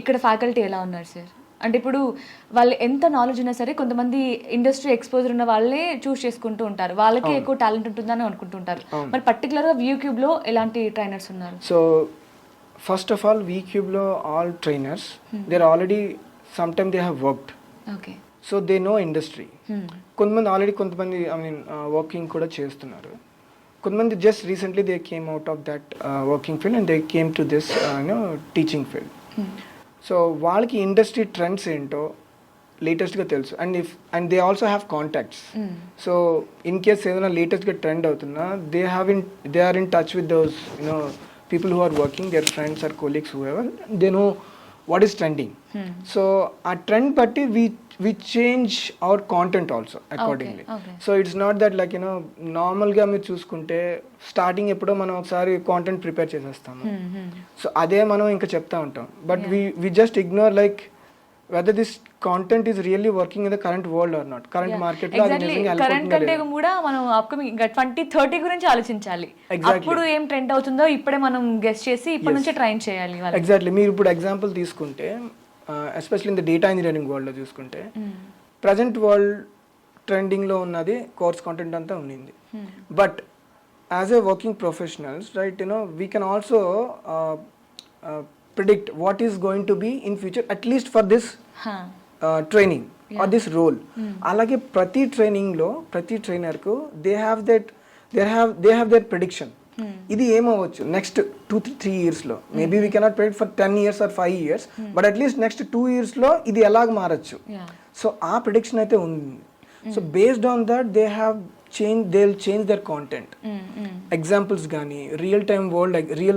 ఇక్కడ ఫ్యాకల్టీ ఎలా ఉన్నారు సార్? అంటే ఇప్పుడు వాళ్ళు ఎంత నాలెడ్జ్ ఉన్నా సరే కొంతమంది ఇండస్ట్రీ ఎక్స్పోజర్ ఉన్న వాళ్ళే చూస్ చేసుకుంటూ ఉంటారు, వాళ్ళకే ఎక్కువ టాలెంట్ ఉంటుందని అనుకుంటుంటారు. మరి పర్టికులర్గా వీక్యూబ్లో ఎలాంటి ట్రైనర్స్ ఉన్నారు? సో ఫస్ట్ ఆఫ్ ఆల్ వీక్యూబ్లో all trainers they are already some time they have worked. Okay. So they know industry. కొంతమంది ఆల్రెడీ కొంతమంది ఐ మీన్ వర్కింగ్ కూడా చేస్తున్నారు. కొంతమంది just recently they came out of that working field and they came to this teaching field. So వాళ్ళకి industry trends ఏంటో లేటెస్ట్గా తెలుసు. And they also have contacts. So in case ఏదైనా లేటెస్ట్గా ట్రెండ్ అవుతున్నా they are in touch with those people who are working, their friends or colleagues, whoever, they know what is trending. So our trend batti we change our content also accordingly. So it's not that like normal ga meer chuskunte starting eppudo manam okkari content prepare chesestamu. So ade manam inka chepta untam, but we just ignore like whether this content is really working in the current world or not, current market lo adi nijanga help current కంటే కూడా మనం upcoming ఇంకా 2030 గురించి ఆలోచించాలి. అప్పుడు ఏం trend అవుతుందో ఇప్పుడే మనం గెస్ చేసి ఇప్పటి నుంచే ట్రైన్ చేయాలి. ఎగ్జాక్ట్లీ. మీరు ఇప్పుడు ఎగ్జాంపుల్ తీసుకుంటే especially in the data engineering వరల్డ్లో చూసుకుంటే ప్రజెంట్ వరల్డ్ ట్రెండింగ్లో ఉన్నది కోర్స్ కాంటెంట్ అంతా ఉన్నింది. But as a working professionals right we can also predict what is going to be in future, at least for this training or this role. Alage prati training lo prati trainer ku they have their prediction. Idi em avachchu next 2-3 years lo, maybe we cannot predict for 10 years or 5 years, but at least next 2 years lo idi elag marachu. So aa prediction aithe undi. So based on that they'll change their content. Examples కానీ real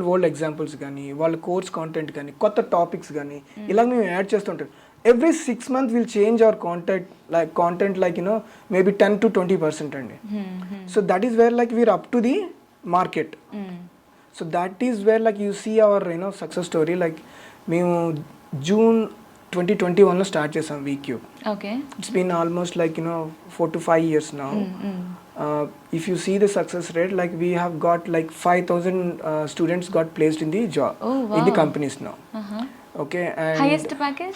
world examples కానీ వాళ్ళ course content కానీ కొత్త topics కానీ ఇలా మేము add చేస్తుంటాం. Every 6 months will change our content like maybe 10-20% అండి. So that is where like we're up to the market. So that is where like you see our success story. Like మేము June 2021లో start చేసాం VCube. It's been almost like 4 to 5 years now. If you see the success rate, like we have got like 5,000 students got placed in the job in the companies now. Okay, and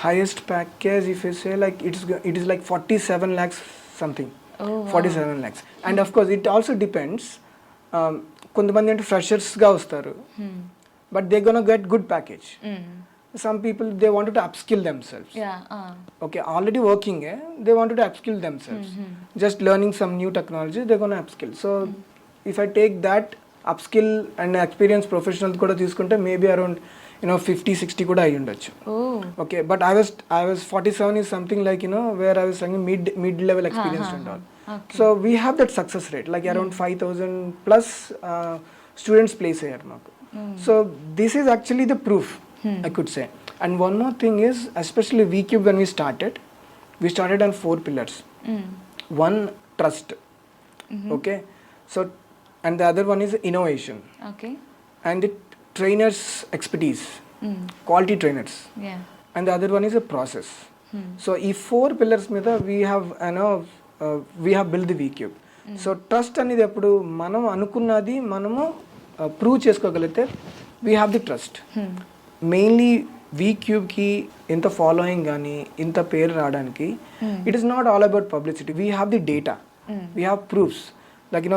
highest package if you say like it is like 47 lakhs something. 47 lakhs. And of course it also depends. కొంతమంది అంటే freshers గా వస్తారు, but they're gonna get good package. Some people they wanted to upskill themselves. Okay, already working they wanted to upskill themselves. Just learning some new technology, they're going to upskill. So if I take that upskill and experienced professionals kuda తీసుకుంటే maybe around 50-60 kuda ayi undochu. Okay, but I was 47 is something like where I was saying mid level experience and all. So we have that success rate like around 5,000 plus students place here maku. So this is actually the proof, I could say. And one more thing is, especially VCube, when we started on 4 pillars. One, trust. Okay, so and the other one is innovation. And the trainers expertise, quality trainers. And the other one is a process. So if 4 pillars mida we have built the VCube. So trust anedi appudu manam anukunnadi manamu prove cheskogalite, we have the trust. Mainly VCube ki inta following gaani inta పేరు రావడానికి it is not all about publicity. We have the data, we have proofs, like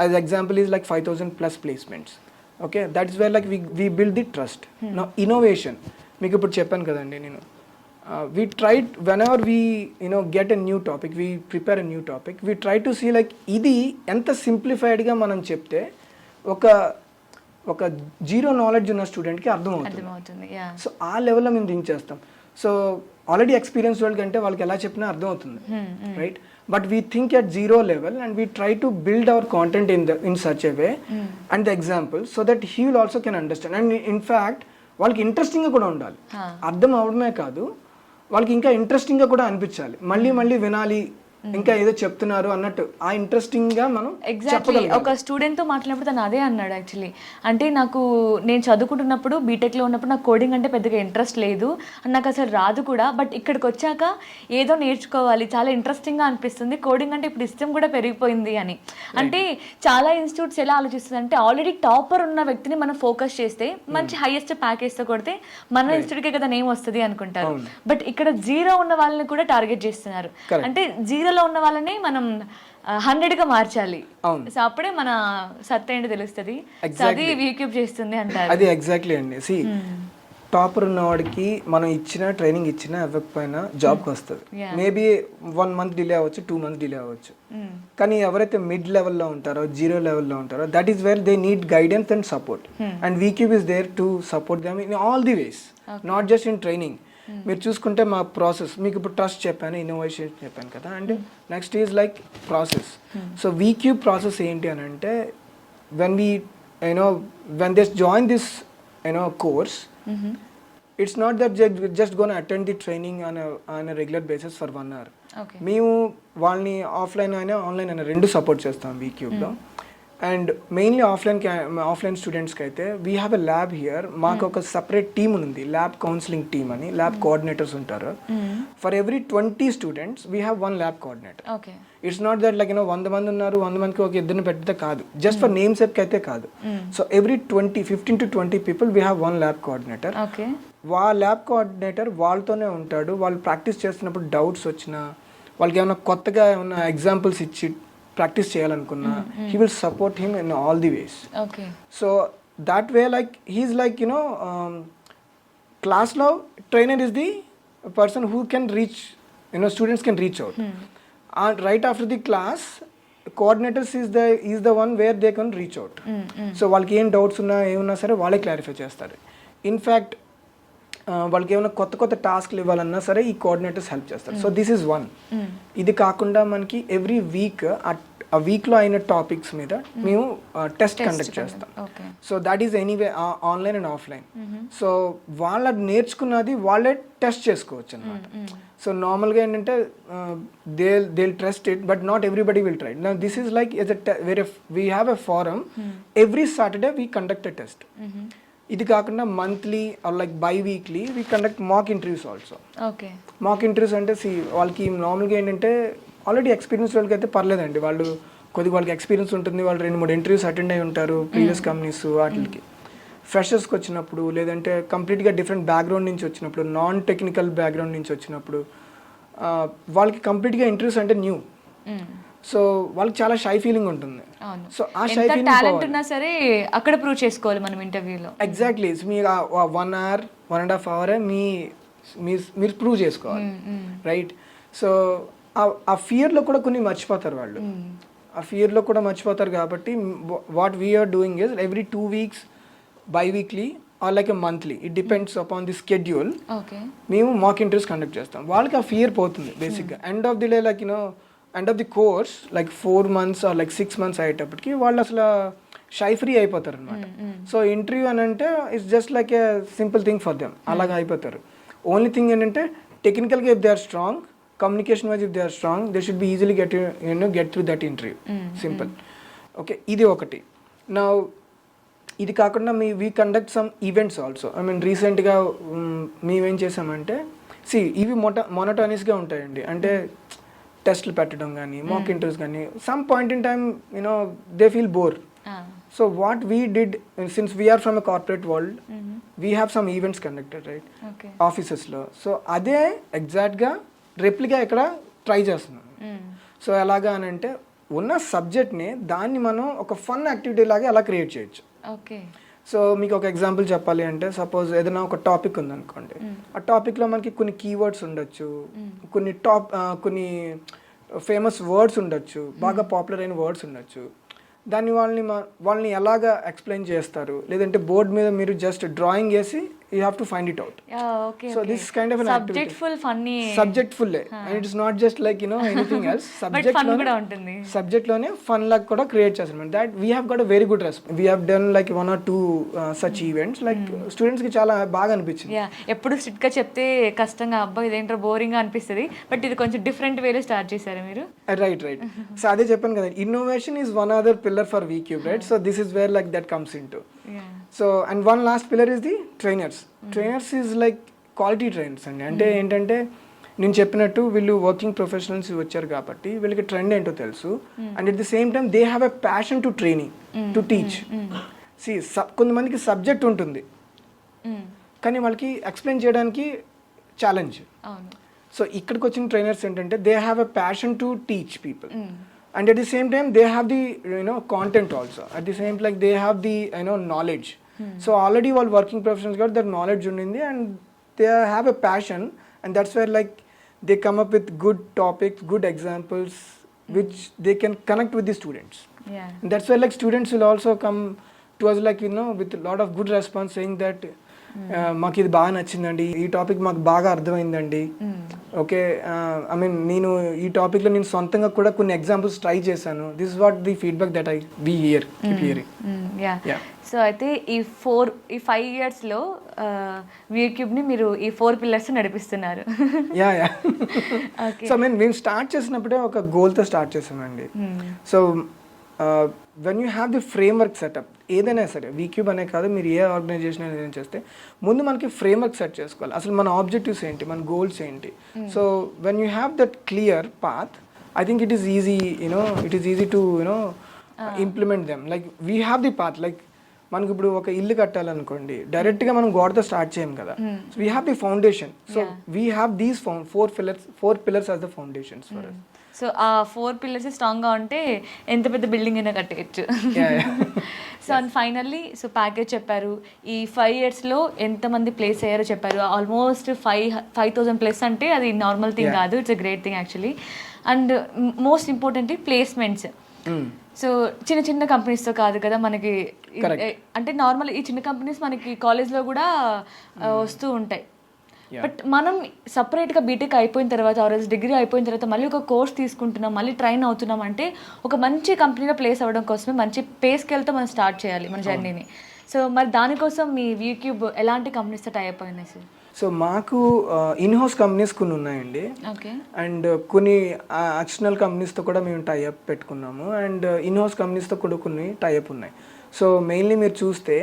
as example is like 5,000 plus placements. Okay, that is where like we build the trust. Now innovation, మీకు ఇప్పుడు చెప్పాను కదండి నేను, we tried whenever we get a new topic, we prepare a new topic, we try to see like ఇది ఎంత simplified గా మనం చెప్తే ఒక జీరో నాలెడ్జ్ ఉన్న స్టూడెంట్కి అర్థమవుతుంది. సో ఆ లెవెల్లో మేము థింక్ చేస్తాం. సో ఆల్రెడీ ఎక్స్పీరియన్స్ వాళ్ళకి అంటే వాళ్ళకి ఎలా చెప్పినా అర్థమవుతుంది, right? But we think at zero level and we try to build our content in such a way and the example so that he will also can understand. And in fact వాళ్ళకి ఇంట్రెస్టింగ్గా కూడా ఉండాలి, అర్థం అవడమే కాదు వాళ్ళకి ఇంకా ఇంట్రెస్టింగ్గా కూడా అనిపించాలి, మళ్ళీ వినాలి, ఇంకా ఏదో చెప్తున్నారు అన్నట్టు ఆ ఇంట్రెస్టింగ్ గా మనం ఎగ్జాక్ట్లీ. ఒక స్టూడెంట్ తో మాట్లాడినప్పుడు తను అదే అన్నాడు యాక్చువల్లీ. అంటే నేను చదువుకుంటున్నప్పుడు బీటెక్ లో ఉన్నప్పుడు నాకు కోడింగ్ అంటే పెద్దగా ఇంట్రెస్ట్ లేదు, నాకు అసలు రాదు కూడా. బట్ ఇక్కడికి వచ్చాక ఏదో నేర్చుకోవాలి, చాలా ఇంట్రెస్టింగ్ గా అనిపిస్తుంది, కోడింగ్ అంటే ఇప్పుడు ఇష్టం కూడా పెరిగిపోయింది అని. అంటే చాలా ఇన్స్టిట్యూట్స్ ఎలా ఆలోచిస్తుంది అంటే ఆల్రెడీ టాపర్ ఉన్న వ్యక్తిని మనం ఫోకస్ చేస్తే మంచి హైయెస్ట్ ప్యాకేజ్ తో కొడితే మన ఇన్స్టిట్యూట్కే కదా నేమ్ వస్తుంది అనుకుంటారు. బట్ ఇక్కడ జీరో ఉన్న వాళ్ళని కూడా టార్గెట్ చేస్తున్నారు. అంటే జీరో ఉన్న వాళ్ళని మనం 100 గా మార్చాలి. సో అప్పుడే మన సత్తా ఏంటి తెలుస్తుంది. అది VCube చేస్తుంది అంటారు. అది ఎగ్జాక్ట్లీ అండి. సి టాపర్ ఉన్నవాడికి మనం ఇచ్చిన ట్రైనింగ్ ఇచ్చినా ఇవ్వకపోయినా జాబ్కి వస్తుంది. మేబీ 1 month డిలే అవ్వచ్చు, 2 months డిలే అవ్వచ్చు. కానీ ఎవరైతే మిడ్ లెవెల్లో ఉంటారో, 0 లెవెల్లో ఉంటారో, that is where they need guidance and support. And VCube is there to support them in all the ways, not just in training. మీరు చూసుకుంటే మా ప్రాసెస్, మీకు ఇప్పుడు ట్రస్ట్ చెప్పాను, ఇన్నోవేషన్ చెప్పాను కదా, and next is like process. So VCube process ఏంటి అని అంటే, when they join this course, it's not that they're just going to attend the training on a regular basis for 1 hour. మేము వాళ్ళని offline అయినా online అయినా 2 support చేస్తాం వీక్యూబ్లో. And mainly offline స్టూడెంట్స్కి అయితే we have a lab here. మాకు ఒక separate team ఉంది, ల్యాబ్ కౌన్సిలింగ్ టీమ్ అని, ల్యాబ్ కోఆర్డినేటర్స్ ఉంటారు. For every 20 students we have 1 lab coordinator. It's not that like 100 మంది ఉన్నారు, 100 మందికి ఒక 2 పెట్టితే కాదు, జస్ట్ ఫర్ నేమ్ సెట్కి అయితే కాదు. So every 15 to 20 people we have 1 lab coordinator. Lab coordinator వాళ్ళతోనే ఉంటాడు. వాళ్ళు ప్రాక్టీస్ చేస్తున్నప్పుడు డౌట్స్ వచ్చినా, వాళ్ళకి ఏమైనా కొత్తగా ఏమైనా ఎగ్జాంపుల్స్ ఇచ్చి ప్రాక్టీస్ చేయాలనుకున్నా, he will support him in all the ways. So that way like he is like క్లాస్లో trainer is the person who can reach, students can reach out. Right after the class, coordinators is the one where they can reach out. So వాళ్ళకి ఏం doubts ఉన్నా ఏమున్నా సరే వాళ్ళే clarify చేస్తారు. In fact వాళ్ళకి ఏమైనా కొత్త టాస్క్లు ఇవ్వాలన్నా సరే ఈ కోఆర్డినేటర్స్ హెల్ప్ చేస్తారు. So this is 1. ఇది కాకుండా మనకి ఎవ్రీ వీక్ ఆ వీక్లో అయిన టాపిక్స్ మీద మేము టెస్ట్ కండక్ట్ చేస్తాం. So that is anyway online and offline. So వాళ్ళ నేర్చుకున్నది వాళ్ళే టెస్ట్ చేసుకోవచ్చు అనమాట. సో నార్మల్గా ఏంటంటే they trust it, but not everybody will try. Now this is like where we have a form, every Saturday we conduct a test. ఇది కాకుండా monthly or like biweekly we conduct mock interviews also. Mock interviews అంటే వాళ్ళకి నార్మల్గా ఏంటంటే already experience వాళ్ళకి అయితే పర్లేదండి, వాళ్ళకి ఎక్స్పీరియన్స్ ఉంటుంది, వాళ్ళు 2-3 ఇంటర్వ్యూస్ అటెండ్ అయి ఉంటారు ప్రీవియస్ కంపెనీస్ వాటికి. ఫ్రెషర్స్కి వచ్చినప్పుడు, లేదంటే కంప్లీట్గా డిఫరెంట్ బ్యాక్గ్రౌండ్ నుంచి వచ్చినప్పుడు, నాన్ టెక్నికల్ బ్యాక్గ్రౌండ్ నుంచి వచ్చినప్పుడు, వాళ్ళకి కంప్లీట్గా ఇంటర్వ్యూస్ అంటే న్యూ. సో వాళ్ళకి చాలా షై ఫీలింగ్ ఉంటుంది. సో ఆ షై ఫీలింగ్ టాలెంట్ ఉన్నా సరే అక్కడ ప్రూవ్ చేసుకోవాలి మనం ఇంటర్వ్యూలో. ఎగ్జాక్ట్లీ. మీరు 1 hour 1.5 hour మీరు ప్రూవ్ చేసుకోవాలి, రైట్? సో ఆ ఫియర్లో కూడా కొన్ని మర్చిపోతారు వాళ్ళు. ఆ ఫియర్లో కూడా మర్చిపోతారు కాబట్టి what we're doing is every 2 weeks bi-weekly or like a monthly, it depends upon the schedule. మేము మాక్ ఇంటర్వ్యూస్ కండక్ట్ చేస్తాం. వాళ్ళకి ఆ ఫియర్ పోతుంది బేసిక్గా. End of the day like end of the course like 4 months or like 6 months అయ్యేటప్పటికి వాళ్ళు అసలు shy free అయిపోతారు అనమాట. సో ఇంటర్వ్యూ అని అంటే it's just like a simple thing for them, అలాగా అయిపోతారు. ఓన్లీ థింగ్ ఏంటంటే టెక్నికల్గా if they are strong, communication wise if they are strong, they should be easily get through that interview. Simple. Okay, ఇది ఒకటి. నా ఇది కాకుండా we conduct some events also. I mean రీసెంట్గా మేమేం చేసామంటే, ఇవి మొనోటోనియస్గా ఉంటాయండి. అంటే టెస్ట్లు పెట్టడం కానీ, మాక్ ఇంటర్వ్యూస్ కానీ, some point in time they feel bore. So what we did, since we're from a corporate world, we have some events conducted right ఆఫీసెస్లో. సో అదే ఎగ్జాక్ట్గా రెప్లికా ఇక్కడ ట్రై చేస్తున్నాం. సో ఎలాగా అని అంటే, ఉన్న సబ్జెక్ట్ని దాన్ని మనం ఒక ఫన్ యాక్టివిటీ లాగా ఎలా క్రియేట్ చేయొచ్చు. సో మీకు ఒక ఎగ్జాంపుల్ చెప్పాలి అంటే, సపోజ్ ఏదైనా ఒక టాపిక్ ఉందనుకోండి, ఆ టాపిక్లో మనకి కొన్ని కీవర్డ్స్ ఉండొచ్చు, కొన్ని ఫేమస్ వర్డ్స్ ఉండొచ్చు, బాగా పాపులర్ అయిన వర్డ్స్ ఉండొచ్చు. దాన్ని వాళ్ళని ఎలాగా ఎక్స్ప్లెయిన్ చేస్తారు, లేదంటే బోర్డ్ మీద మీరు జస్ట్ డ్రాయింగ్ వేసి you have to find it out. So this kind of subject full, and it's not just like anything else. Subject లోనే ఫన్ లాగా కూడా క్రియేట్ చేస్తాం. That we have got a very good response. We have done like 1 or 2 such events. Like students కి చాలా బాగా అనిపించింది. ఎప్పుడు strict గా చెప్తే కష్టంగా, అబ్బా ఇదేంటో బోరింగ్ గా అనిపిస్తుంది, బట్ ఇది కొంచెం డిఫరెంట్ వేలో స్టార్ట్ చేశారు మీరు. రైట్. సో అదే చెప్పాను కదా, innovation is one other pillar for VCube, right? So this is where like that comes in to. So and one last pillar is the trainers. Trainers is like quality trainers అండి. అంటే ఏంటంటే, నేను చెప్పినట్టు వీళ్ళు working professionals వచ్చారు కాబట్టి వీళ్ళకి trend ఏంటో తెలుసు. And at the same time they have a passion to training, to teach. కొంతమందికి సబ్జెక్ట్ ఉంటుంది కానీ వాళ్ళకి ఎక్స్ప్లెయిన్ చేయడానికి ఛాలెంజ్. సో ఇక్కడికి వచ్చిన ట్రైనర్స్ ఏంటంటే, they have a passion to teach people. And at the same time they have the content also. At the same, like they have the knowledge. So already వాళ్ళు working professionals కాబట్టి there knowledge ఉండింది and they have a passion and that's where like they come up with good topics, good examples which they can connect with the students. Yeah. And that's why like students will also come to us like with a lot of good response saying that మాకు ఇది బాగా నచ్చిందండి, ఈ topic మాకు బాగా అర్థమైందండి. Okay, I mean నేను ఈ టాపిక్లో నేను సొంతంగా కూడా కొన్ని ఎగ్జాంపుల్స్ ట్రై చేశాను. This is what the feedback that I keep hearing. So అయితే ఈ 5 yearsలో వీక్యూబ్ని మీరు ఈ 4 pillars నడిపిస్తున్నారు. యా సో మేము స్టార్ట్ చేసినప్పుడే ఒక గోల్తో స్టార్ట్ చేసామండి. So when you have the framework setup, ఏదైనా సరే వీక్యూబ్ అనే కాదు, మీరు ఏ ఆర్గనైజేషన్ ఏదైనా చేస్తే ముందు మనకి ఫ్రేమ్వర్క్ సెట్ చేసుకోవాలి. అసలు మన ఆబ్జెక్టివ్స్ ఏంటి, మన గోల్స్ ఏంటి. So when you have that clear path, I think it is easy to implement them. Like we have the path. Like మనకి ఇప్పుడు ఒక ఇల్లు కట్టాలనుకోండి, డైరెక్ట్గా మనం గోడతో స్టార్ట్ చేయం కదా. So we have the foundation. So we have these 4 pillars as the foundations for us. సో ఆ 4 pillars స్ట్రాంగ్గా ఉంటే ఎంత పెద్ద బిల్డింగ్ అయినా కట్టేయచ్చు. So and finally so package చెప్పారు, ఈ 5 yearsలో ఎంతమంది ప్లేస్ అయ్యారో చెప్పారు. ఆల్మోస్ట్ 5,000+ అంటే అది నార్మల్ థింగ్ కాదు, it's a great thing actually. And most importantly placements. So చిన్న చిన్న కంపెనీస్తో కాదు కదా మనకి, అంటే నార్మల్ ఈ చిన్న కంపెనీస్ మనకి కాలేజ్లో కూడా వస్తూ ఉంటాయి. బట్ మనం సపరేట్గా బీటెక్ అయిపోయిన తర్వాత ఆర్ఎస్ డిగ్రీ అయిపోయిన తర్వాత మళ్ళీ ఒక కోర్స్ తీసుకుంటున్నాం, మళ్ళీ ట్రైన్ అవుతున్నాం అంటే ఒక మంచి కంపెనీలో ప్లేస్ అవ్వడం కోసమే మంచి పే స్కేల్తో మనం స్టార్ట్ చేయాలి మన జర్నీని. సో మరి దానికోసం మీ వీక్యూబ్ ఎలాంటి కంపెనీస్తో టైప్ అయినాయి సార్? సో మాకు ఇన్హౌస్ కంపెనీస్ కొన్ని ఉన్నాయండి. ఓకే. అండ్ కొన్ని ఎక్స్టర్నల్ కంపెనీస్తో కూడా మేము టైఅప్ పెట్టుకున్నాము. అండ్ ఇన్హౌస్ కంపెనీస్తో కూడా కొన్ని టైఅప్ ఉన్నాయి. సో మెయిన్లీ మీరు చూస్తే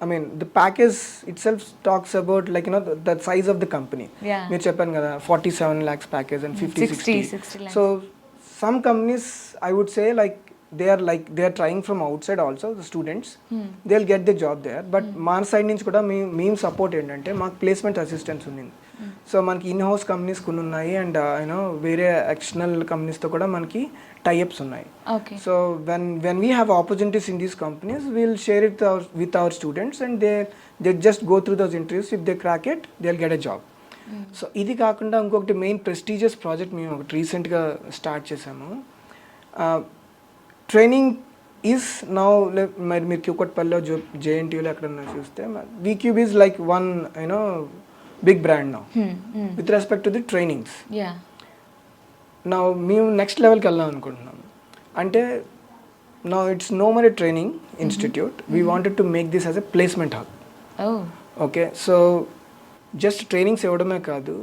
I mean the package itself talks about like the size of the company. మీరు చెప్పాను కదా 47 lakhs package and 50-60 lakhs. So some companies I would say like they are trying from outside also, the students they'll get the job there. But మన side నుంచి కూడా మేము support ఏంటంటే మాకు placement assistance ఉంది. సో మనకి ఇన్ హౌస్ కంపెనీస్ కొన్ని ఉన్నాయి అండ్ వేరే ఎక్స్టర్నల్ కంపెనీస్తో కూడా మనకి టైఅప్స్ ఉన్నాయి. So when we have opportunities in these companies, we'll share it with our students and they just go through those interviews. If they crack it, they'll get a job. So ఇది కాకుండా ఇంకొకటి main prestigious project మేము ఒకటి రీసెంట్గా start చేసాము. Training is now మరి మీరు క్యూకట్పల్లిలో జేఎన్టీయూలో ఎక్కడన్నా చూస్తే VCube is like one big brand now with respect to the trainings. Now మేము నెక్స్ట్ లెవెల్కి వెళ్దాం అనుకుంటున్నాం. అంటే now it's no more a training institute. We wanted to make this as a placement hub. Okay, so just trainings ఇవ్వడమే కాదు,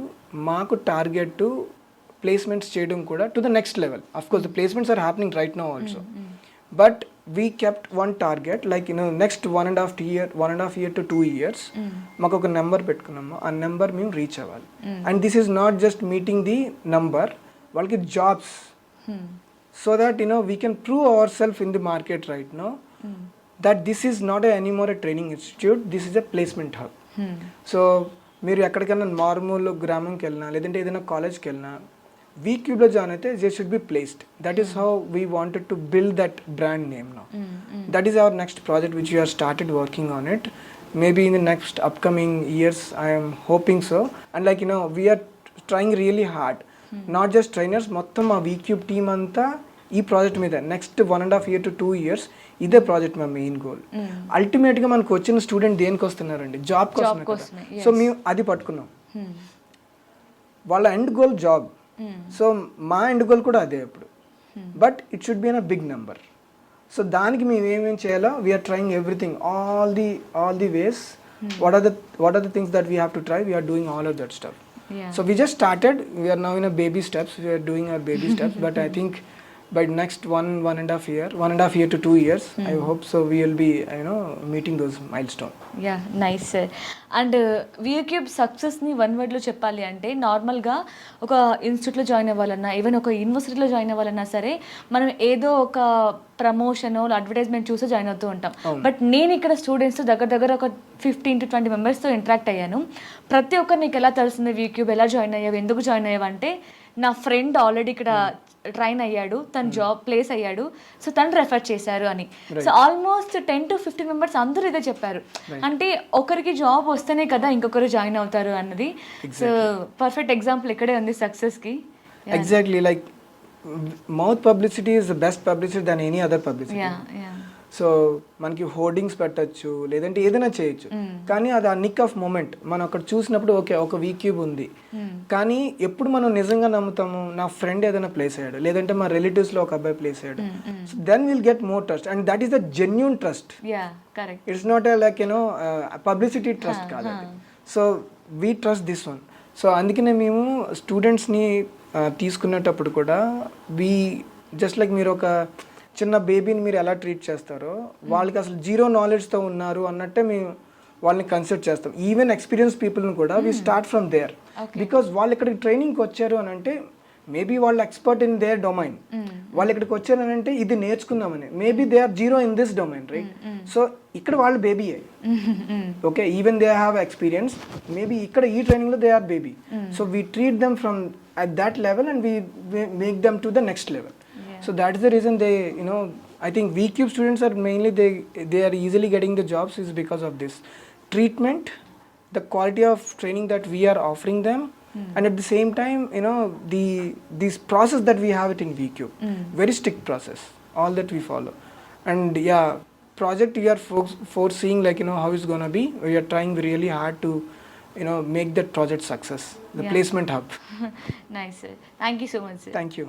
మాకు target placements చేయడం కూడా to the next level. Of course the placements are happening right now also, but we kept one target like next 1.5 year to 2 years మాకు ఒక number పెట్టుకున్నాము. ఆ number మేము రీచ్ అవ్వాలి. And this is not just meeting the number, వాళ్ళకి jobs, so that we can prove our self in the market right now that this is not anymore a training institute, this is a placement hub. So మీరు ఎక్కడికైనా మారుమూల గ్రామంకి వెళ్ళినా లేదంటే ఏదైనా కాలేజ్కి వెళ్ళినా వీక్యూబ్లో జాయిన్ అయితే they should be placed. That is how we wanted to build that brand name now. That is our next project which you are started working on it. Maybe in the next upcoming years I am hoping so. And like we are trying really hard, not just trainers, మొత్తం మా V Cube team అంతా ఈ project మీద next 1.5 year to 2 years ఇదే project మా main goal. అల్టిమేట్గా మనకు వచ్చిన స్టూడెంట్ దేనికి వస్తున్నారండి? జాబ్ కోసమే కదా. సో మేము అది పట్టుకున్నాం. వాళ్ళ ఎండ్ గోల్ జాబ్. సో మా ఎండ్ గోల్ కూడా అదే ఇప్పుడు, but it should be in a big number. So దానికి మేము ఏమేమి చేయాలో we're trying everything, all the ways. what are the things that we have to try? We are doing all of that stuff. So we just started, we are now in a baby steps, we are doing our baby steps, but I think by next 1.5 year to 2 years, I hope so we will be meeting those milestones. Yeah nice sir. And VCube సక్సెస్ని one వర్డ్లో చెప్పాలి అంటే నార్మల్గా ఒక ఇన్స్టిట్యూట్లో join అవ్వాలన్నా even ఒక యూనివర్సిటీలో join అవ్వాలన్నా సరే మనం ఏదో ఒక ప్రమోషన్ అడ్వర్టైజ్మెంట్ చూసి జాయిన్ అవుతూ ఉంటాం. బట్ నేను ఇక్కడ స్టూడెంట్స్ దగ్గర ఒక 15 to 20 మెంబర్స్తో ఇంటరాక్ట్ అయ్యాను. ప్రతి ఒక్కరు నీకు ఎలా తెలిసింది వీక్యూబ్, ఎలా జాయిన్ అయ్యావు, ఎందుకు జాయిన్ అయ్యావు అంటే నా ఫ్రెండ్ ఆల్రెడీ ఇక్కడ ట్రైన్ అయ్యాడు, తను జాబ్ ప్లేస్ అయ్యాడు, సో తను రెఫర్ చేశారు అని. సో ఆల్మోస్ట్ 10 to 15 మెంబర్స్ అందరూ ఇదే చెప్పారు. అంటే ఒకరికి జాబ్ వస్తేనే కదా ఇంకొకరు జాయిన్ అవుతారు అన్నది. సో పర్ఫెక్ట్ ఎగ్జాంపుల్ ఇక్కడే ఉంది సక్సెస్కి. Exactly, like mouth publicity is the best publicity than any other publicity. So మనకి హోర్డింగ్స్ పెట్టచ్చు, లేదంటే ఏదైనా చేయొచ్చు, కానీ అది ఆ నిక్ ఆఫ్ మూమెంట్ మనం అక్కడ చూసినప్పుడు ఓకే ఒక వీక్యూబ్ ఉంది, కానీ ఎప్పుడు మనం నిజంగా నమ్ముతాము నా ఫ్రెండ్ ఏదైనా ప్లేస్ అయ్యాడు, లేదంటే మా రిలేటివ్స్లో ఒక అబ్బాయి ప్లేస్ అయ్యాడు, so then will get more trust, and that is the genuine trust. It's not like publicity trust కాదు అది. So we trust this one. So అందుకనే మేము స్టూడెంట్స్ని తీసుకునేటప్పుడు కూడా జస్ట్ లైక్ మీరు ఒక చిన్న బేబీని మీరు ఎలా ట్రీట్ చేస్తారో, వాళ్ళకి అసలు జీరో నాలెడ్జ్తో ఉన్నారు అన్నట్టే మేము వాళ్ళని కన్సిడర్ చేస్తాం. ఈవెన్ ఎక్స్పీరియన్స్ పీపుల్ని కూడా we start from there, because వాళ్ళు ఇక్కడికి ట్రైనింగ్కి వచ్చారు అని అంటే మేబీ వాళ్ళు ఎక్స్పర్ట్ ఇన్ దేర్ డొమైన్. వాళ్ళు ఇక్కడికి వచ్చారు అని అంటే ఇది నేర్చుకుందామని, maybe they are zero in this domain, right? So ఇక్కడ వాళ్ళు బేబీ అయ్యి okay, even they have experience, maybe ఇక్కడ ఈ ట్రైనింగ్లో they are baby. So we treat them from at that level and we make them to the next level. So that is the reason they, I think VCube students are mainly they are easily getting the jobs is because of this treatment, the quality of training that we are offering them, and at the same time this process that we have it in VCube, very strict process, all that we follow. And project we are foreseeing like how it's going to be. We are trying really hard to make that project success, the placement hub. Nice sir, thank you so much sir. Thank you.